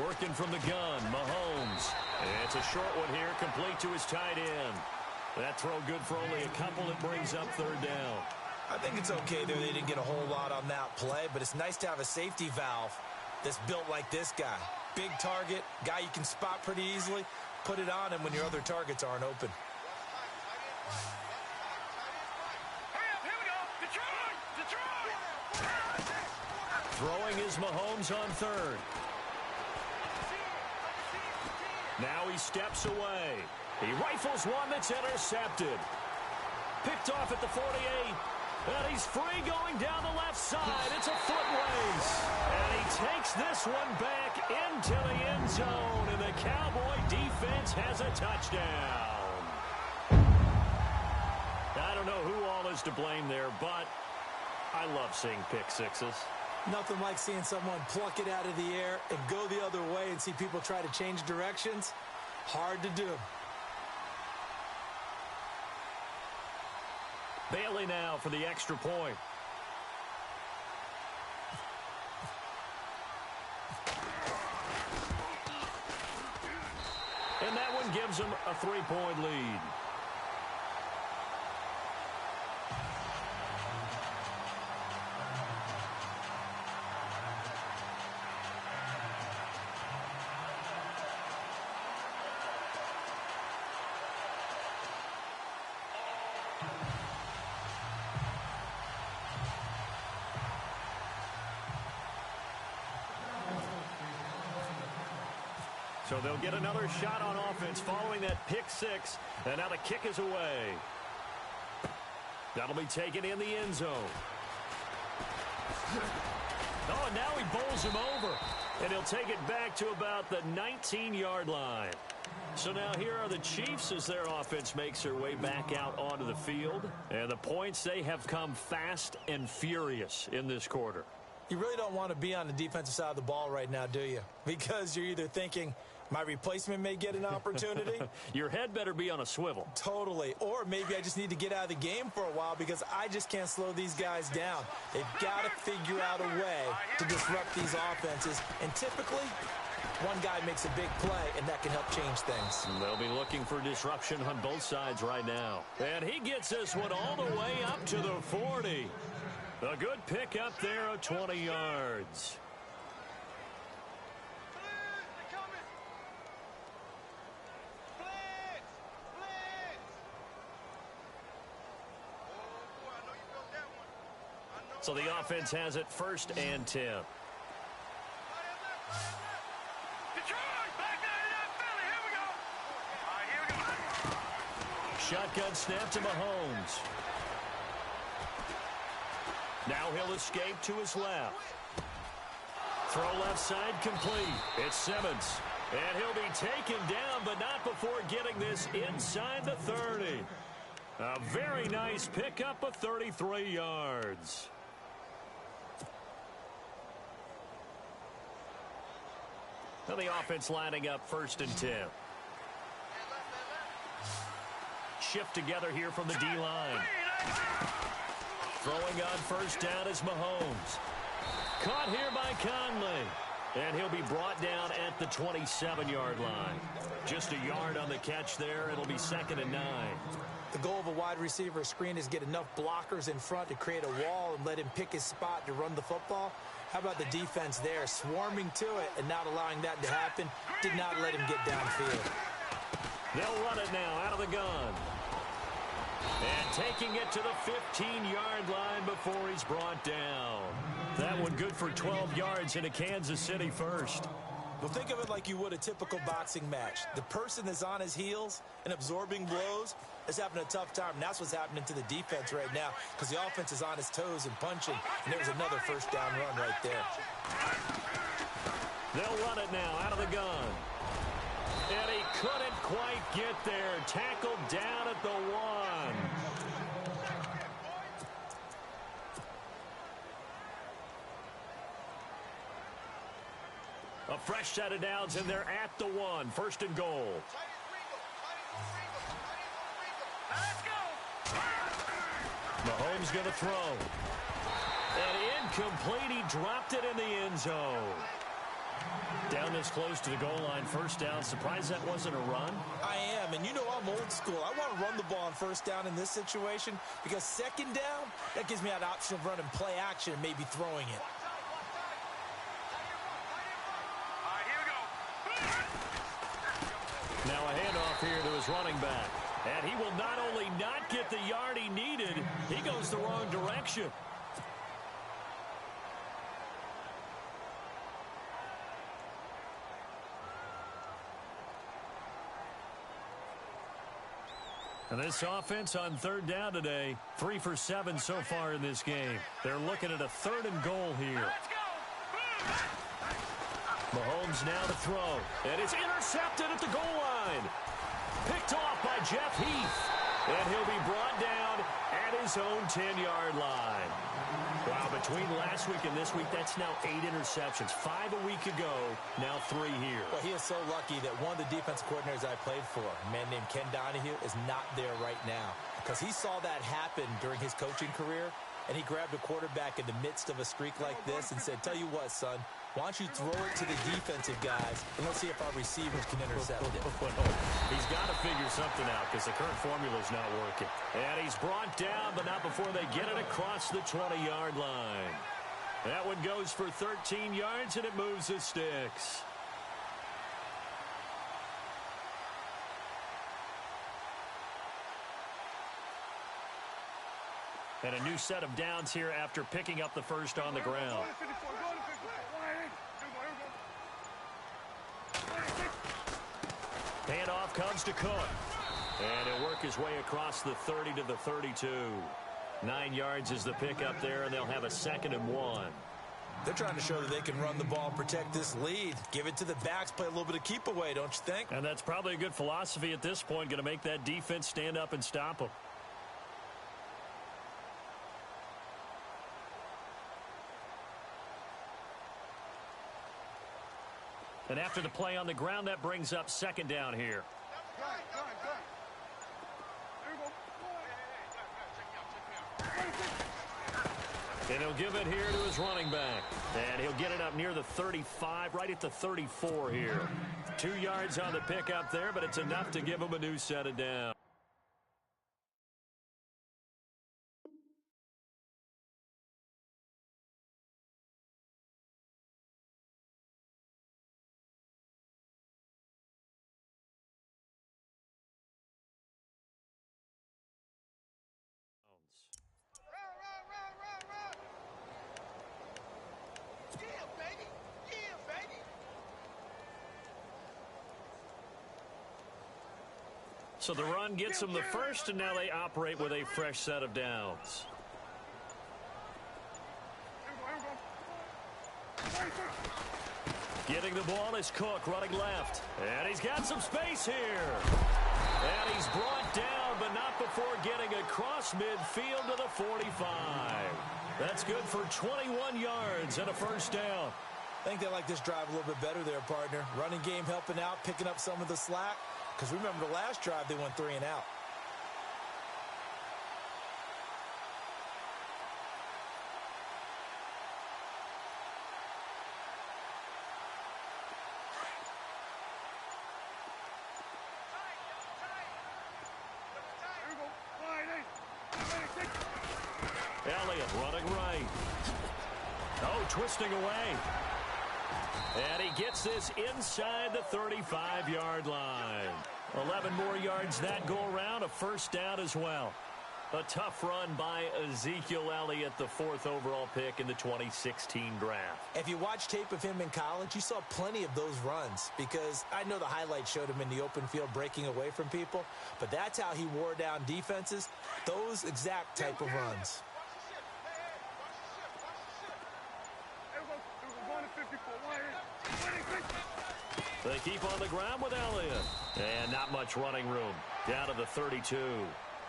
Working from the gun, Mahomes. And it's a short one here, complete to his tight end. That throw good for only a couple. It brings up 3rd down. I think it's okay there. They didn't get a whole lot on that play, but it's nice to have a safety valve that's built like this guy. Big target, guy you can spot pretty easily. Put it on him when your other targets aren't open. Throwing is Mahomes on third. Now he steps away. He rifles one that's intercepted. Picked off at the 48. And he's free going down the left side. It's a foot race. And he takes this one back into the end zone. And the Cowboy defense has a touchdown. I don't know who all is to blame there, but I love seeing pick sixes. Nothing like seeing someone pluck it out of the air and go the other way and see people try to change directions. Hard to do. Bailey now for the extra point. And that one gives them a 3-point lead. So they'll get another shot on offense following that pick six. And now the kick is away. That'll be taken in the end zone. Oh, and now he bowls him over. And he'll take it back to about the 19-yard line. So now here are the Chiefs as their offense makes their way back out onto the field. And the points, they have come fast and furious in this quarter. You really don't want to be on the defensive side of the ball right now, do you? Because you're either thinking, my replacement may get an opportunity. Your head better be on a swivel. Totally. Or maybe I just need to get out of the game for a while because I just can't slow these guys down. They've got to figure out a way to disrupt these offenses. And typically, one guy makes a big play, and that can help change things. They'll be looking for disruption on both sides right now. And he gets this one all the way up to the 40. A good pick up there of 20 yards. So the offense has it 1st and 10. Shotgun snap to Mahomes. Now he'll escape to his left. Throw left side complete. It's Simmons. And he'll be taken down, but not before getting this inside the 30. A very nice pickup of 33 yards. Now the offense lining up 1st and 10. Shift together here from the D-line. Throwing on 1st down is Mahomes. Caught here by Conley. And he'll be brought down at the 27-yard line. Just a yard on the catch there. It'll be 2nd and 9. The goal of a wide receiver screen is get enough blockers in front to create a wall and let him pick his spot to run the football. How about the defense there, swarming to it and not allowing that to happen? Did not let him get downfield. They'll run it now out of the gun. And taking it to the 15-yard line before he's brought down. That one good for 12 yards into Kansas City 1st. Well, think of it like you would a typical boxing match. The person that's on his heels and absorbing blows is having a tough time. And that's what's happening to the defense right now because the offense is on his toes and punching. And there's another 1st down run right there. They'll run it now out of the gun. And he couldn't quite get there. Tackled down at the 1. A fresh set of downs, and they're at the 1. 1st and goal. Mahomes going to throw. And incomplete. He dropped it in the end zone. Down this close to the goal line, 1st down. Surprised that wasn't a run? I am, and you know I'm old school. I want to run the ball on 1st down in this situation because 2nd down, that gives me that option of running play action and maybe throwing it. off here to his running back. And he will not only not get the yard he needed, he goes the wrong direction. And this offense on third down today, 3 for 7 so far in this game. They're looking at a 3rd and goal here. Mahomes now to throw. And it's intercepted at the goal line. Picked off by Jeff Heath. And he'll be brought down at his own 10-yard line. Wow, between last week and this week, that's now 8 interceptions. 5 a week ago, now 3 here. Well, he is so lucky that one of the defense coordinators I played for, a man named Ken Donahue, is not there right now. Because he saw that happen during his coaching career, and he grabbed a quarterback in the midst of a streak like this and said, tell you what, son, why don't you throw it to the defensive guys, and let's see if our receivers can intercept it. He's got to figure something out because the current formula is not working. And he's brought down, but not before they get it across the 20-yard line. That one goes for 13 yards, and it moves the sticks. And a new set of downs here after picking up the first on the ground. Handoff comes to Cook. And he'll work his way across the 30 to the 32. 9 yards is the pickup there, and they'll have a 2nd and 1. They're trying to show that they can run the ball and protect this lead. Give it to the backs, play a little bit of keep away, don't you think? And that's probably a good philosophy at this point, going to make that defense stand up and stop them. And after the play on the ground, that brings up 2nd down here. And he'll give it here to his running back. And he'll get it up near the 35, right at the 34 here. 2 yards on the pickup there, but it's enough to give him a new set of downs. So the run gets them the first, and now they operate with a fresh set of downs. Getting the ball is Cook running left. And he's got some space here. And he's brought down, but not before getting across midfield to the 45. That's good for 21 yards and a first down. I think they like this drive a little bit better there, partner. Running game helping out, picking up some of the slack. Because remember the last drive, they went 3 and out. Elliott running right. Oh, twisting away. And he gets this inside the 35-yard line. 11 more yards that go around, a first down as well. A tough run by Ezekiel Elliott, the 4th overall pick in the 2016 draft. If you watch tape of him in college, you saw plenty of those runs because I know the highlights showed him in the open field breaking away from people, but that's how he wore down defenses, those exact type of runs. They keep on the ground with Elliott. And not much running room. Down to the 32.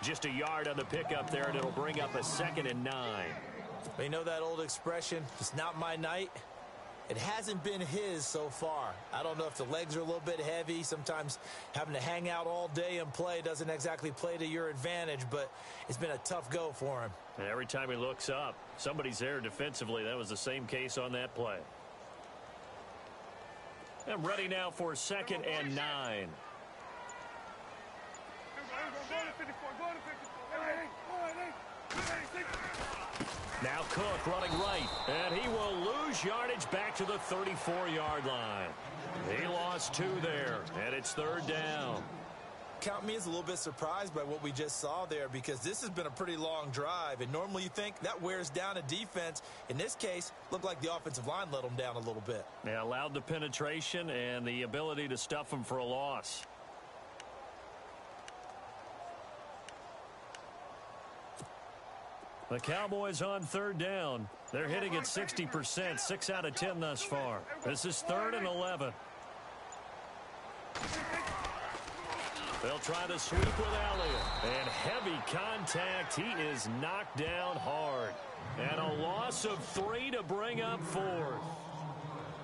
Just a yard on the pickup there, and it'll bring up a 2nd and 9. Well, you know that old expression, it's not my night? It hasn't been his so far. I don't know if the legs are a little bit heavy. Sometimes having to hang out all day and play doesn't exactly play to your advantage, but it's been a tough go for him. And every time he looks up, somebody's there defensively. That was the same case on that play. And ready now for 2nd and 9. Now Cook running right, and he will lose yardage back to the 34-yard line. He lost 2 there, and it's 3rd down. count me as a little bit surprised by what we just saw there, because this has been a pretty long drive, and normally you think that wears down a defense. In this case, looked like the offensive line let them down a little bit. Yeah, allowed the penetration and the ability to stuff them for a loss. The Cowboys on third down. They're hitting at 60%, 6 out of 10 thus far. This is 3rd and 11. They'll try to sweep with Elliott. And heavy contact. He is knocked down hard. And a loss of 3 to bring up 4th.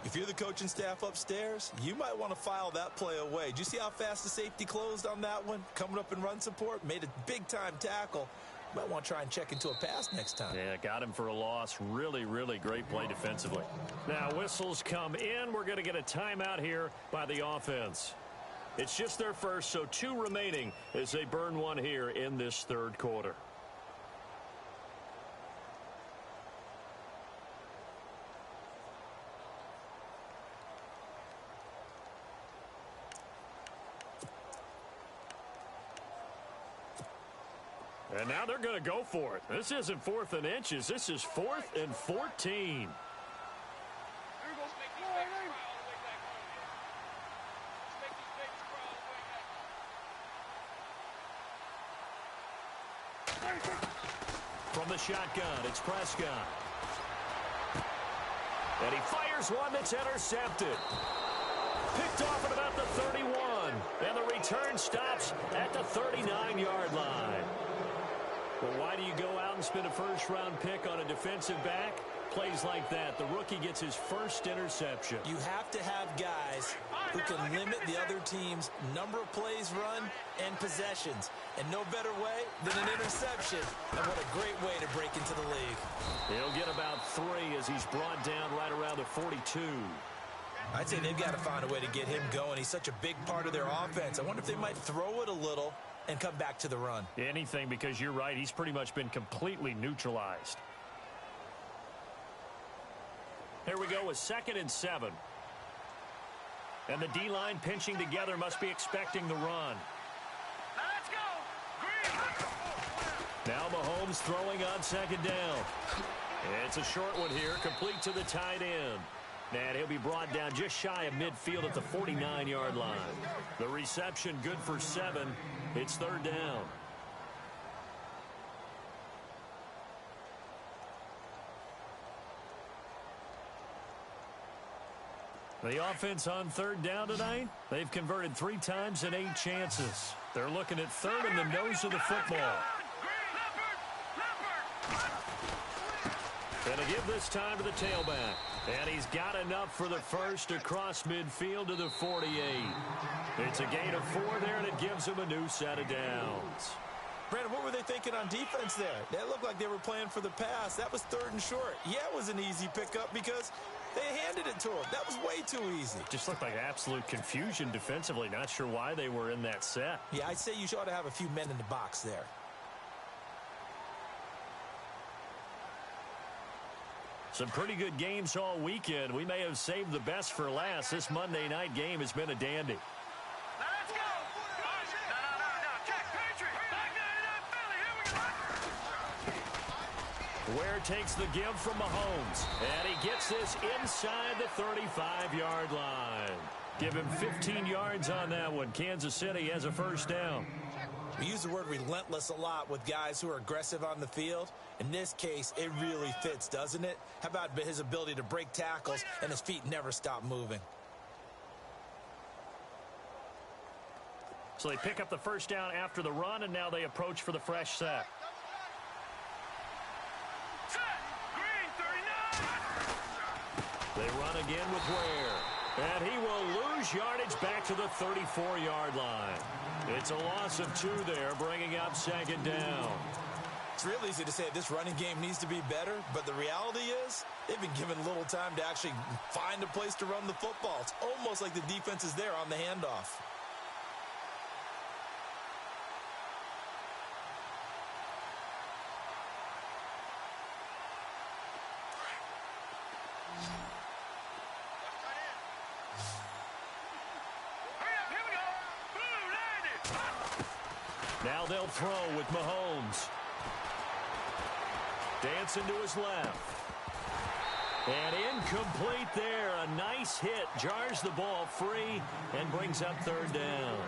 If you're the coaching staff upstairs, you might want to file that play away. Did you see how fast the safety closed on that one? Coming up in run support, made a big-time tackle. Might want to try and check into a pass next time. Yeah, got him for a loss. Really, really great play defensively. Now, whistles come in. We're going to get a timeout here by the offense. It's just their first, so 2 remaining as they burn one here in this 3rd quarter. And now they're going to go for it. This isn't 4th and inches. This is 4th and 14. From the shotgun, it's Prescott. And he fires one that's intercepted. Picked off at about the 31. And the return stops at the 39-yard line. Well, why do you go out and spend a first-round pick on a defensive back? Plays like that. The rookie gets his first interception. You have to have guys who can limit the other team's number of plays run and possessions. And no better way than an interception. And what a great way to break into the league. He'll get about 3 as he's brought down right around the 42. I'd say they've got to find a way to get him going. He's such a big part of their offense. I wonder if they might throw it a little and come back to the run. Anything, because you're right. He's pretty much been completely neutralized. Here we go with 2nd and 7. And the D-line pinching together, must be expecting the run. Let's go! Green! Now Mahomes throwing on 2nd down. It's a short one here, complete to the tight end. And he'll be brought down just shy of midfield at the 49-yard line. The reception good for 7. It's 3rd down. The offense on 3rd down tonight, they've converted 3 times in 8 chances. They're looking at 3rd in the nose of the football. And to give this time to the tailback. And he's got enough for the first across midfield to the 48. It's a gain of 4 there, and it gives him a new set of downs. Brandon, what were they thinking on defense there? That looked like they were playing for the pass. That was 3rd and short. Yeah, it was an easy pickup because they handed it to him. That was way too easy. Just looked like absolute confusion defensively. Not sure why they were in that set. Yeah, I'd say you ought to have a few men in the box there. Some pretty good games all weekend. We may have saved the best for last. This Monday night game has been a dandy. Let's go! No. Check, Patriot! Ware takes the give from Mahomes. And he gets this inside the 35-yard line. Give him 15 yards on that one. Kansas City has a first down. We use the word relentless a lot with guys who are aggressive on the field. In this case, it really fits, doesn't it? How about his ability to break tackles and his feet never stop moving? So they pick up the first down after the run, and now they approach for the fresh set. Set! Green, 39! They run again with Ware. And he will lose yardage back to the 34-yard line. It's a loss of 2 there, bringing up 2nd down. It's real easy to say this running game needs to be better, but the reality is they've been given little time to actually find a place to run the football. It's almost like the defense is there on the handoff. Hurry up, here we go! Blue landed! Now they'll throw with Mahomes. Dancing to his left. And incomplete there. A nice hit. Jars the ball free and brings up third down.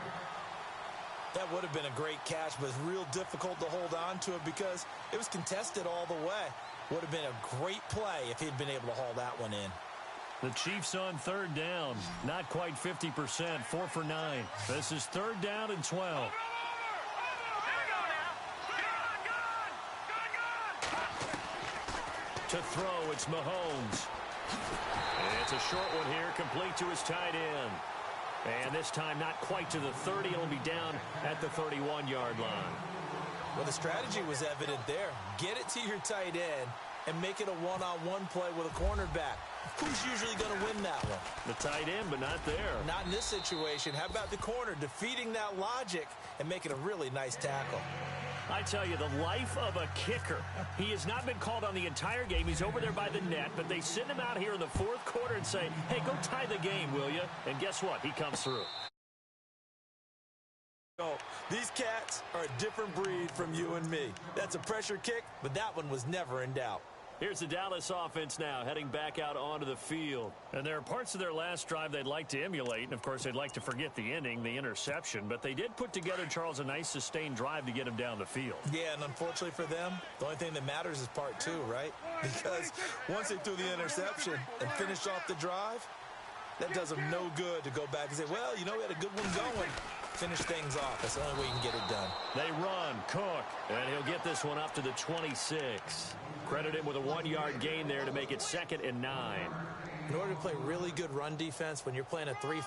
That would have been a great catch, but it's real difficult to hold on to it because it was contested all the way. Would have been a great play if he'd been able to haul that one in. The Chiefs on third down. Not quite 50%. 4 for 9. This is third down and 12. To throw, it's Mahomes. It's a short one here, complete to his tight end. And this time not quite to the 30. It'll be down at the 31-yard line. Well, the strategy was evident there. Get it to your tight end and make it a one-on-one play with a cornerback. Who's usually going to win that one? The tight end, but not there. Not in this situation. How about the corner defeating that logic and making a really nice tackle? I tell you, the life of a kicker. He has not been called on the entire game. He's over there by the net, but they send him out here in the fourth quarter and say, hey, go tie the game, will you? And guess what? He comes through. Oh, these cats are a different breed from you and me. That's a pressure kick, but that one was never in doubt. Here's the Dallas offense now, heading back out onto the field. And there are parts of their last drive they'd like to emulate. And, of course, they'd like to forget the ending, the interception. But they did put together, Charles, a nice sustained drive to get him down the field. Yeah, and unfortunately for them, the only thing that matters is part two, right? Because once they threw the interception and finished off the drive, that does them no good to go back and say, well, you know, we had a good one going. Finish things off. That's the only way you can get it done. They run. Cook. And he'll get this one up to the 26. Credit him with a 1-yard gain there to make it 2nd and 9. In order to play really good run defense when you're playing a 3-4,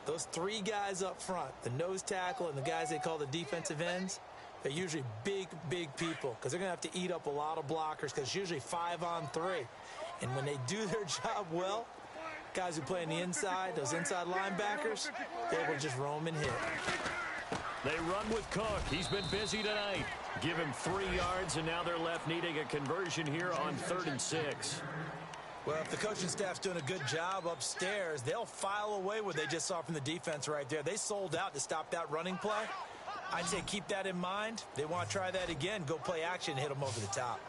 those three guys up front, the nose tackle and the guys they call the defensive ends, they're usually big, big people because they're going to have to eat up a lot of blockers because it's usually 5-on-3. And when they do their job well, guys who play on the inside, those inside linebackers, they will just roam and hit. They run with Cook. He's been busy tonight. Give him 3 yards, and now they're left needing a conversion here on 3rd and 6. Well, if the coaching staff's doing a good job upstairs, they'll file away what they just saw from the defense right there. They sold out to stop that running play. I'd say keep that in mind. They want to try that again. Go play action and hit them over the top.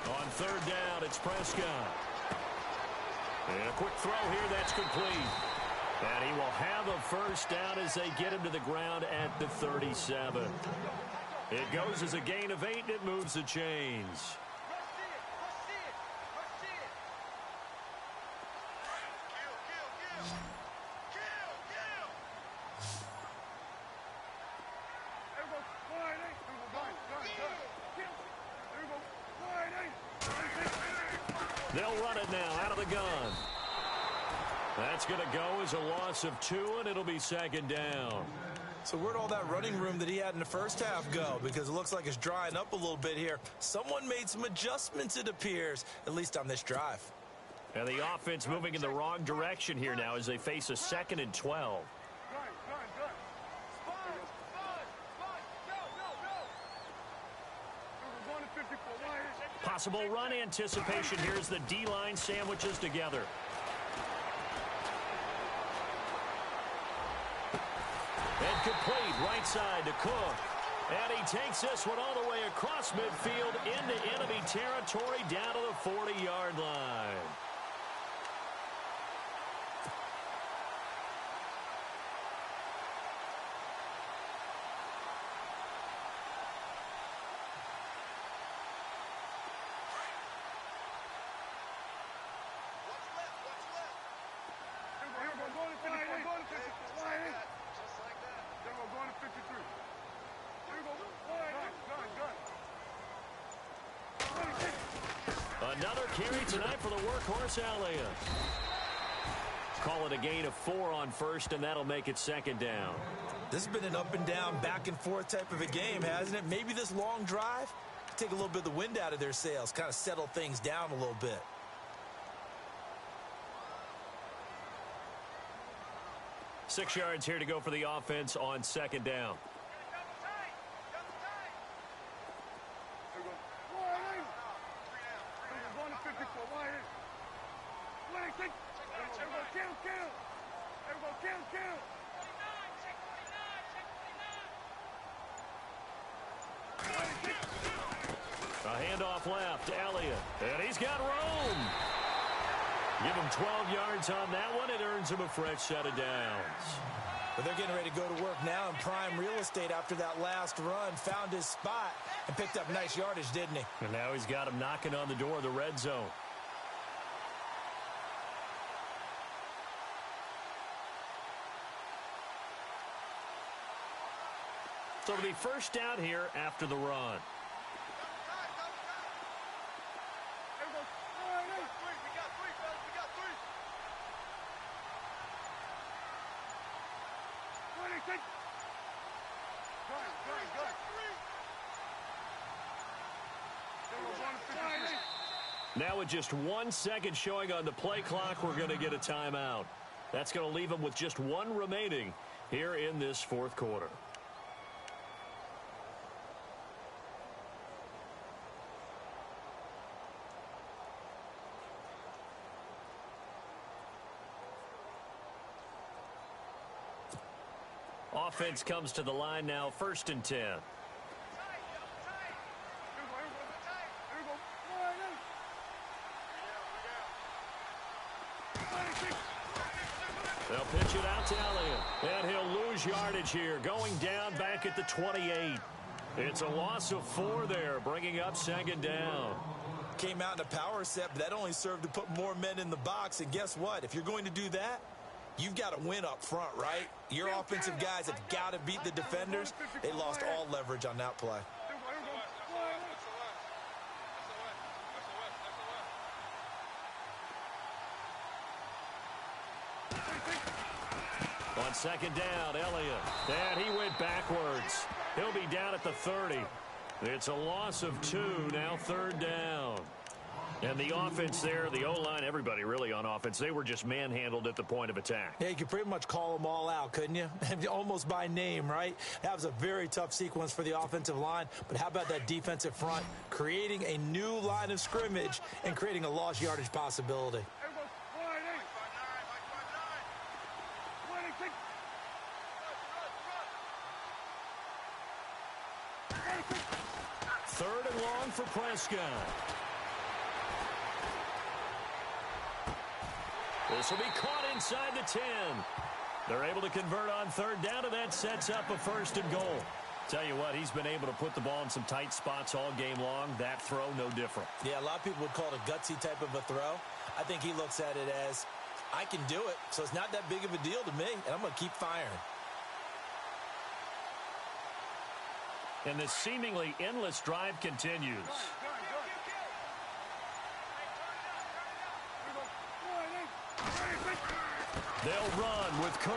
On 3rd down, it's Prescott. And a quick throw here, that's complete. And he will have a first down as they get him to the ground at the 37. It goes as a gain of 8, and it moves the chains. They'll run it now out of the gun. That's going to go as a loss of 2, and it'll be 2nd down. So where'd all that running room that he had in the first half go? Because it looks like it's drying up a little bit here. Someone made some adjustments, it appears, at least on this drive. And the offense moving in the wrong direction here now as they face a 2nd and 12. Possible run anticipation here as the D-line sandwiches together. And complete right side to Cook. And he takes this one all the way across midfield into enemy territory down to the 40-yard line. Another carry tonight for the workhorse Elliott. Call it a gain of 4 on 1st, and that'll make it 2nd down. This has been an up and down, back and forth type of a game, hasn't it? Maybe this long drive take a little bit of the wind out of their sails, kind of settle things down a little bit. Six yards here to go for the offense on 2nd down. A handoff left, Elliott, and he's got room. Give him 12 yards on that one. It earns him a fresh set of downs. But they're getting ready to go to work now in prime real estate after that last run. Found his spot and picked up nice yardage, didn't he? And now he's got him knocking on the door of the red zone. So it'll be first down here after the run. Now with just 1 second showing on the play clock, we're going to get a timeout. That's going to leave them with just one remaining here in this fourth quarter. Offense comes to the line now, 1st and 10. They'll pitch it out to Elliott, and he'll lose yardage here, going down back at the 28. It's a loss of 4 there, bringing up 2nd down. Came out in a power set, but that only served to put more men in the box. And guess what? If you're going to do that, you've got to win up front, right? Your offensive guys have got to beat the defenders. They lost all leverage on that play. On 2nd down, Elliott, and he went backwards. He'll be down at the 30. It's a loss of 2, now 3rd down. And the offense there, the O-line, everybody really on offense, they were just manhandled at the point of attack. Yeah, you could pretty much call them all out, couldn't you? Almost by name, right? That was a very tough sequence for the offensive line. But how about that defensive front creating a new line of scrimmage and creating a lost yardage possibility? Third and long for Prescott. This will be caught inside the 10. They're able to convert on 3rd down, and that sets up a 1st and goal. Tell you what, he's been able to put the ball in some tight spots all game long. That throw, no different. Yeah, a lot of people would call it a gutsy type of a throw. I think he looks at it as, I can do it, so it's not that big of a deal to me, and I'm going to keep firing. And this seemingly endless drive continues. They'll run with Cook.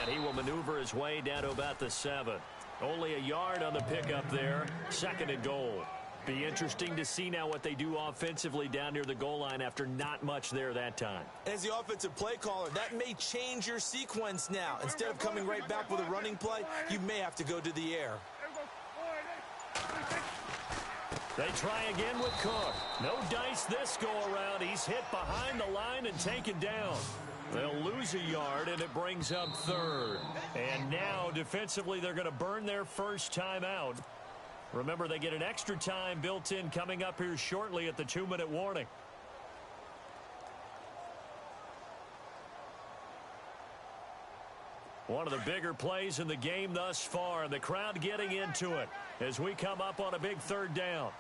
And he will maneuver his way down to about the 7. Only a yard on the pickup there. 2nd and goal. Be interesting to see now what they do offensively down near the goal line after not much there that time. As the offensive play caller, that may change your sequence now. Instead of coming right back with a running play, you may have to go to the air. They try again with Cook. No dice this go-around. He's hit behind the line and taken down. They'll lose a yard, and it brings up 3rd. And now, defensively, they're going to burn their first time out. Remember, they get an extra time built in coming up here shortly at the 2-minute warning. One of the bigger plays in the game thus far, and the crowd getting into it as we come up on a big 3rd down.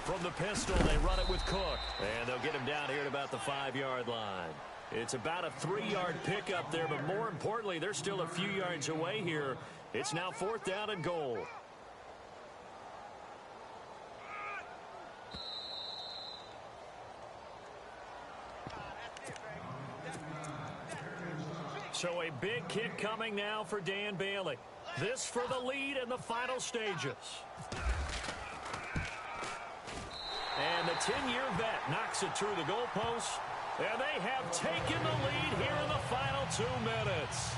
From the pistol, they run it with Cook. And they'll get him down here at about the 5-yard line. It's about a 3-yard pickup there, but more importantly, they're still a few yards away here. It's now 4th down and goal. So a big kick coming now for Dan Bailey. This for the lead in the final stages. And the 10-year vet knocks it through the goalpost. And they have taken the lead here in the final 2 minutes.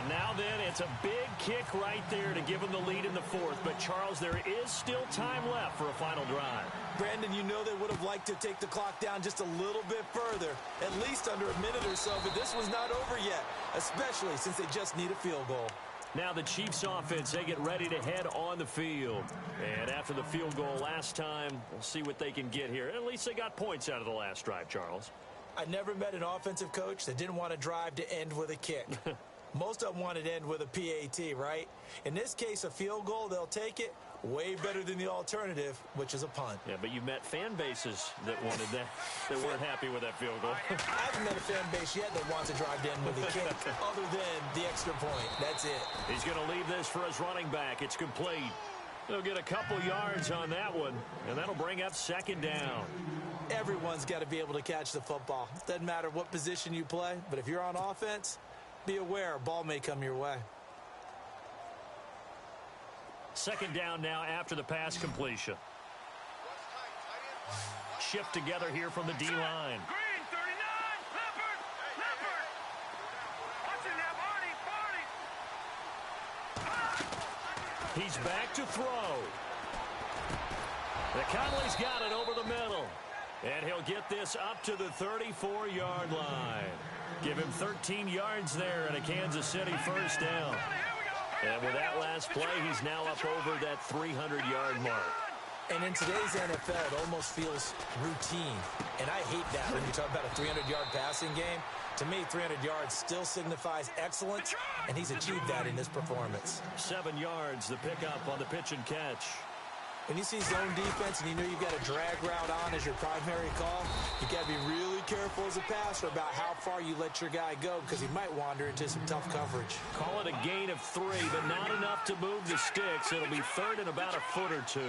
Now then, it's a big kick right there to give them the lead in the fourth. But, Charles, there is still time left for a final drive. Brandon, you know they would have liked to take the clock down just a little bit further, at least under a minute or so, but this one's not over yet, especially since they just need a field goal. Now the Chiefs offense, they get ready to head on the field. And after the field goal last time, we'll see what they can get here. At least they got points out of the last drive, Charles. I never met an offensive coach that didn't want to drive to end with a kick. Most of them wanted to end with a PAT, right? In this case, a field goal, they'll take it. Way better than the alternative, which is a punt. Yeah, but you met fan bases that wanted that, that weren't happy with that field goal. I haven't met a fan base yet that wants to drive to end with a kick, other than the extra point. That's it. He's going to leave this for his running back. It's complete. He'll get a couple yards on that one, and that'll bring up second down. Everyone's got to be able to catch the football. Doesn't matter what position you play, but if you're on offense, be aware a ball may come your way. Second down now after the pass completion. Shift together here from the D-line. Green, 39, Leopard. Watching that, Marty. He's back to throw. The Conley's got it over the middle. And he'll get this up to the 34-yard line. Give him 13 yards there and a Kansas City first down. And with that last play, he's now up over that 300-yard mark. And in today's NFL, it almost feels routine. And I hate that when you talk about a 300-yard passing game. To me, 300 yards still signifies excellence, and he's achieved that in this performance. 7 yards, the pickup on the pitch and catch. When you see zone defense and you know you've got a drag route on as your primary call, you got to be really careful as a passer about how far you let your guy go because he might wander into some tough coverage. Call it a gain of 3, but not enough to move the sticks. It'll be third and about a foot or two.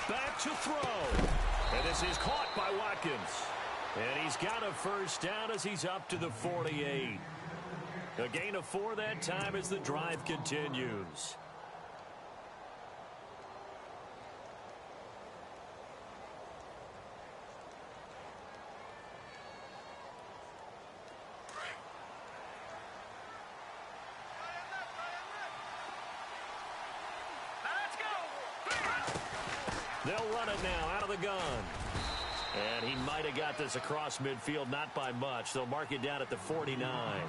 Back to throw. And this is caught by Watkins. And he's got a first down as he's up to the 48. A gain of 4 that time as the drive continues. They'll run it now out of the gun. And he might have got this across midfield, not by much. They'll mark it down at the 49.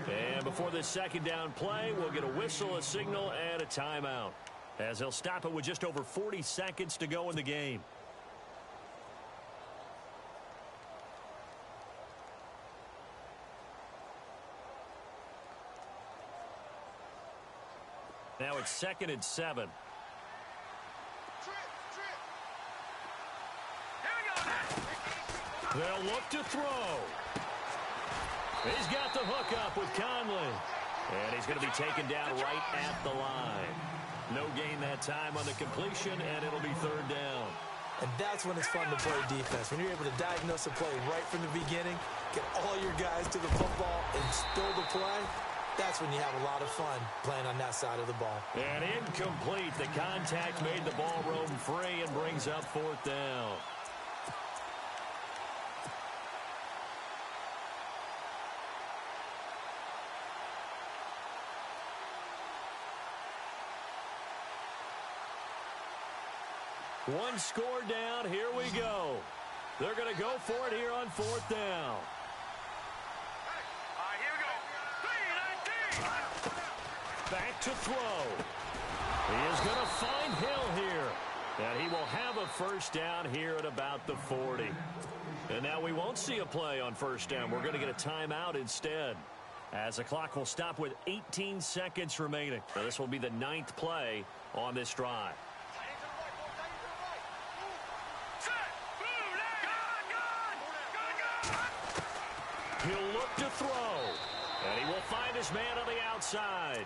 And before this second down play, we'll get a whistle, a signal, and a timeout, as they'll stop it with just over 40 seconds to go in the game. Now it's 2nd and 7. They'll look to throw. He's got the hook up with Conley. And he's going to be taken down right at the line. No gain that time on the completion, and it'll be third down. And that's when it's fun to play defense. When you're able to diagnose a play right from the beginning, get all your guys to the football, and spill the play, that's when you have a lot of fun playing on that side of the ball. And incomplete. The contact made the ball roam free and brings up fourth down. One score down. Here we go. They're going to go for it here on fourth down. Here we go. 3-19. Back to throw. He is going to find Hill here. And he will have a first down here at about the 40. And now we won't see a play on first down. We're going to get a timeout instead, as the clock will stop with 18 seconds remaining. Now this will be the 9th play on this drive. He'll look to throw. And he will find his man on the outside.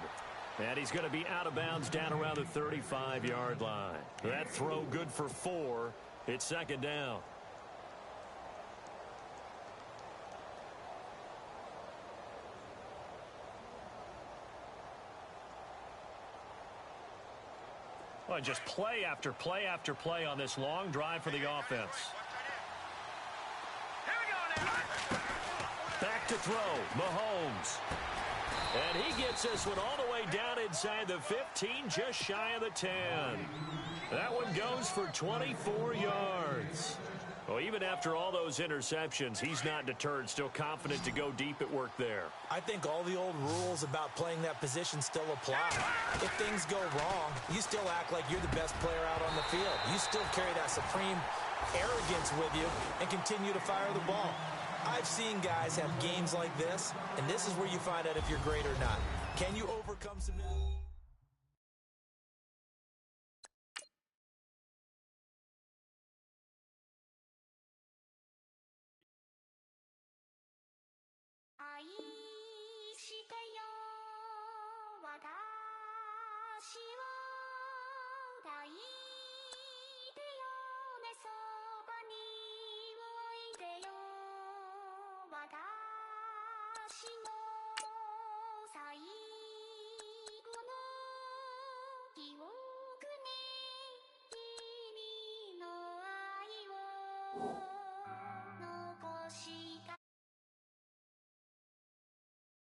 And he's going to be out of bounds down around the 35-yard line. That throw good for 4. It's second down. Well, just play after play after play on this long drive for the offense. Here we go now. Back to throw. Mahomes. And he gets this one all the way down inside the 15, just shy of the 10. That one goes for 24 yards. Well, even after all those interceptions, he's not deterred, still confident to go deep at work there. I think all the old rules about playing that position still apply. If things go wrong, you still act like you're the best player out on the field. You still carry that supreme arrogance with you and continue to fire the ball. I've seen guys have games like this, and this is where you find out if you're great or not. Can you overcome some...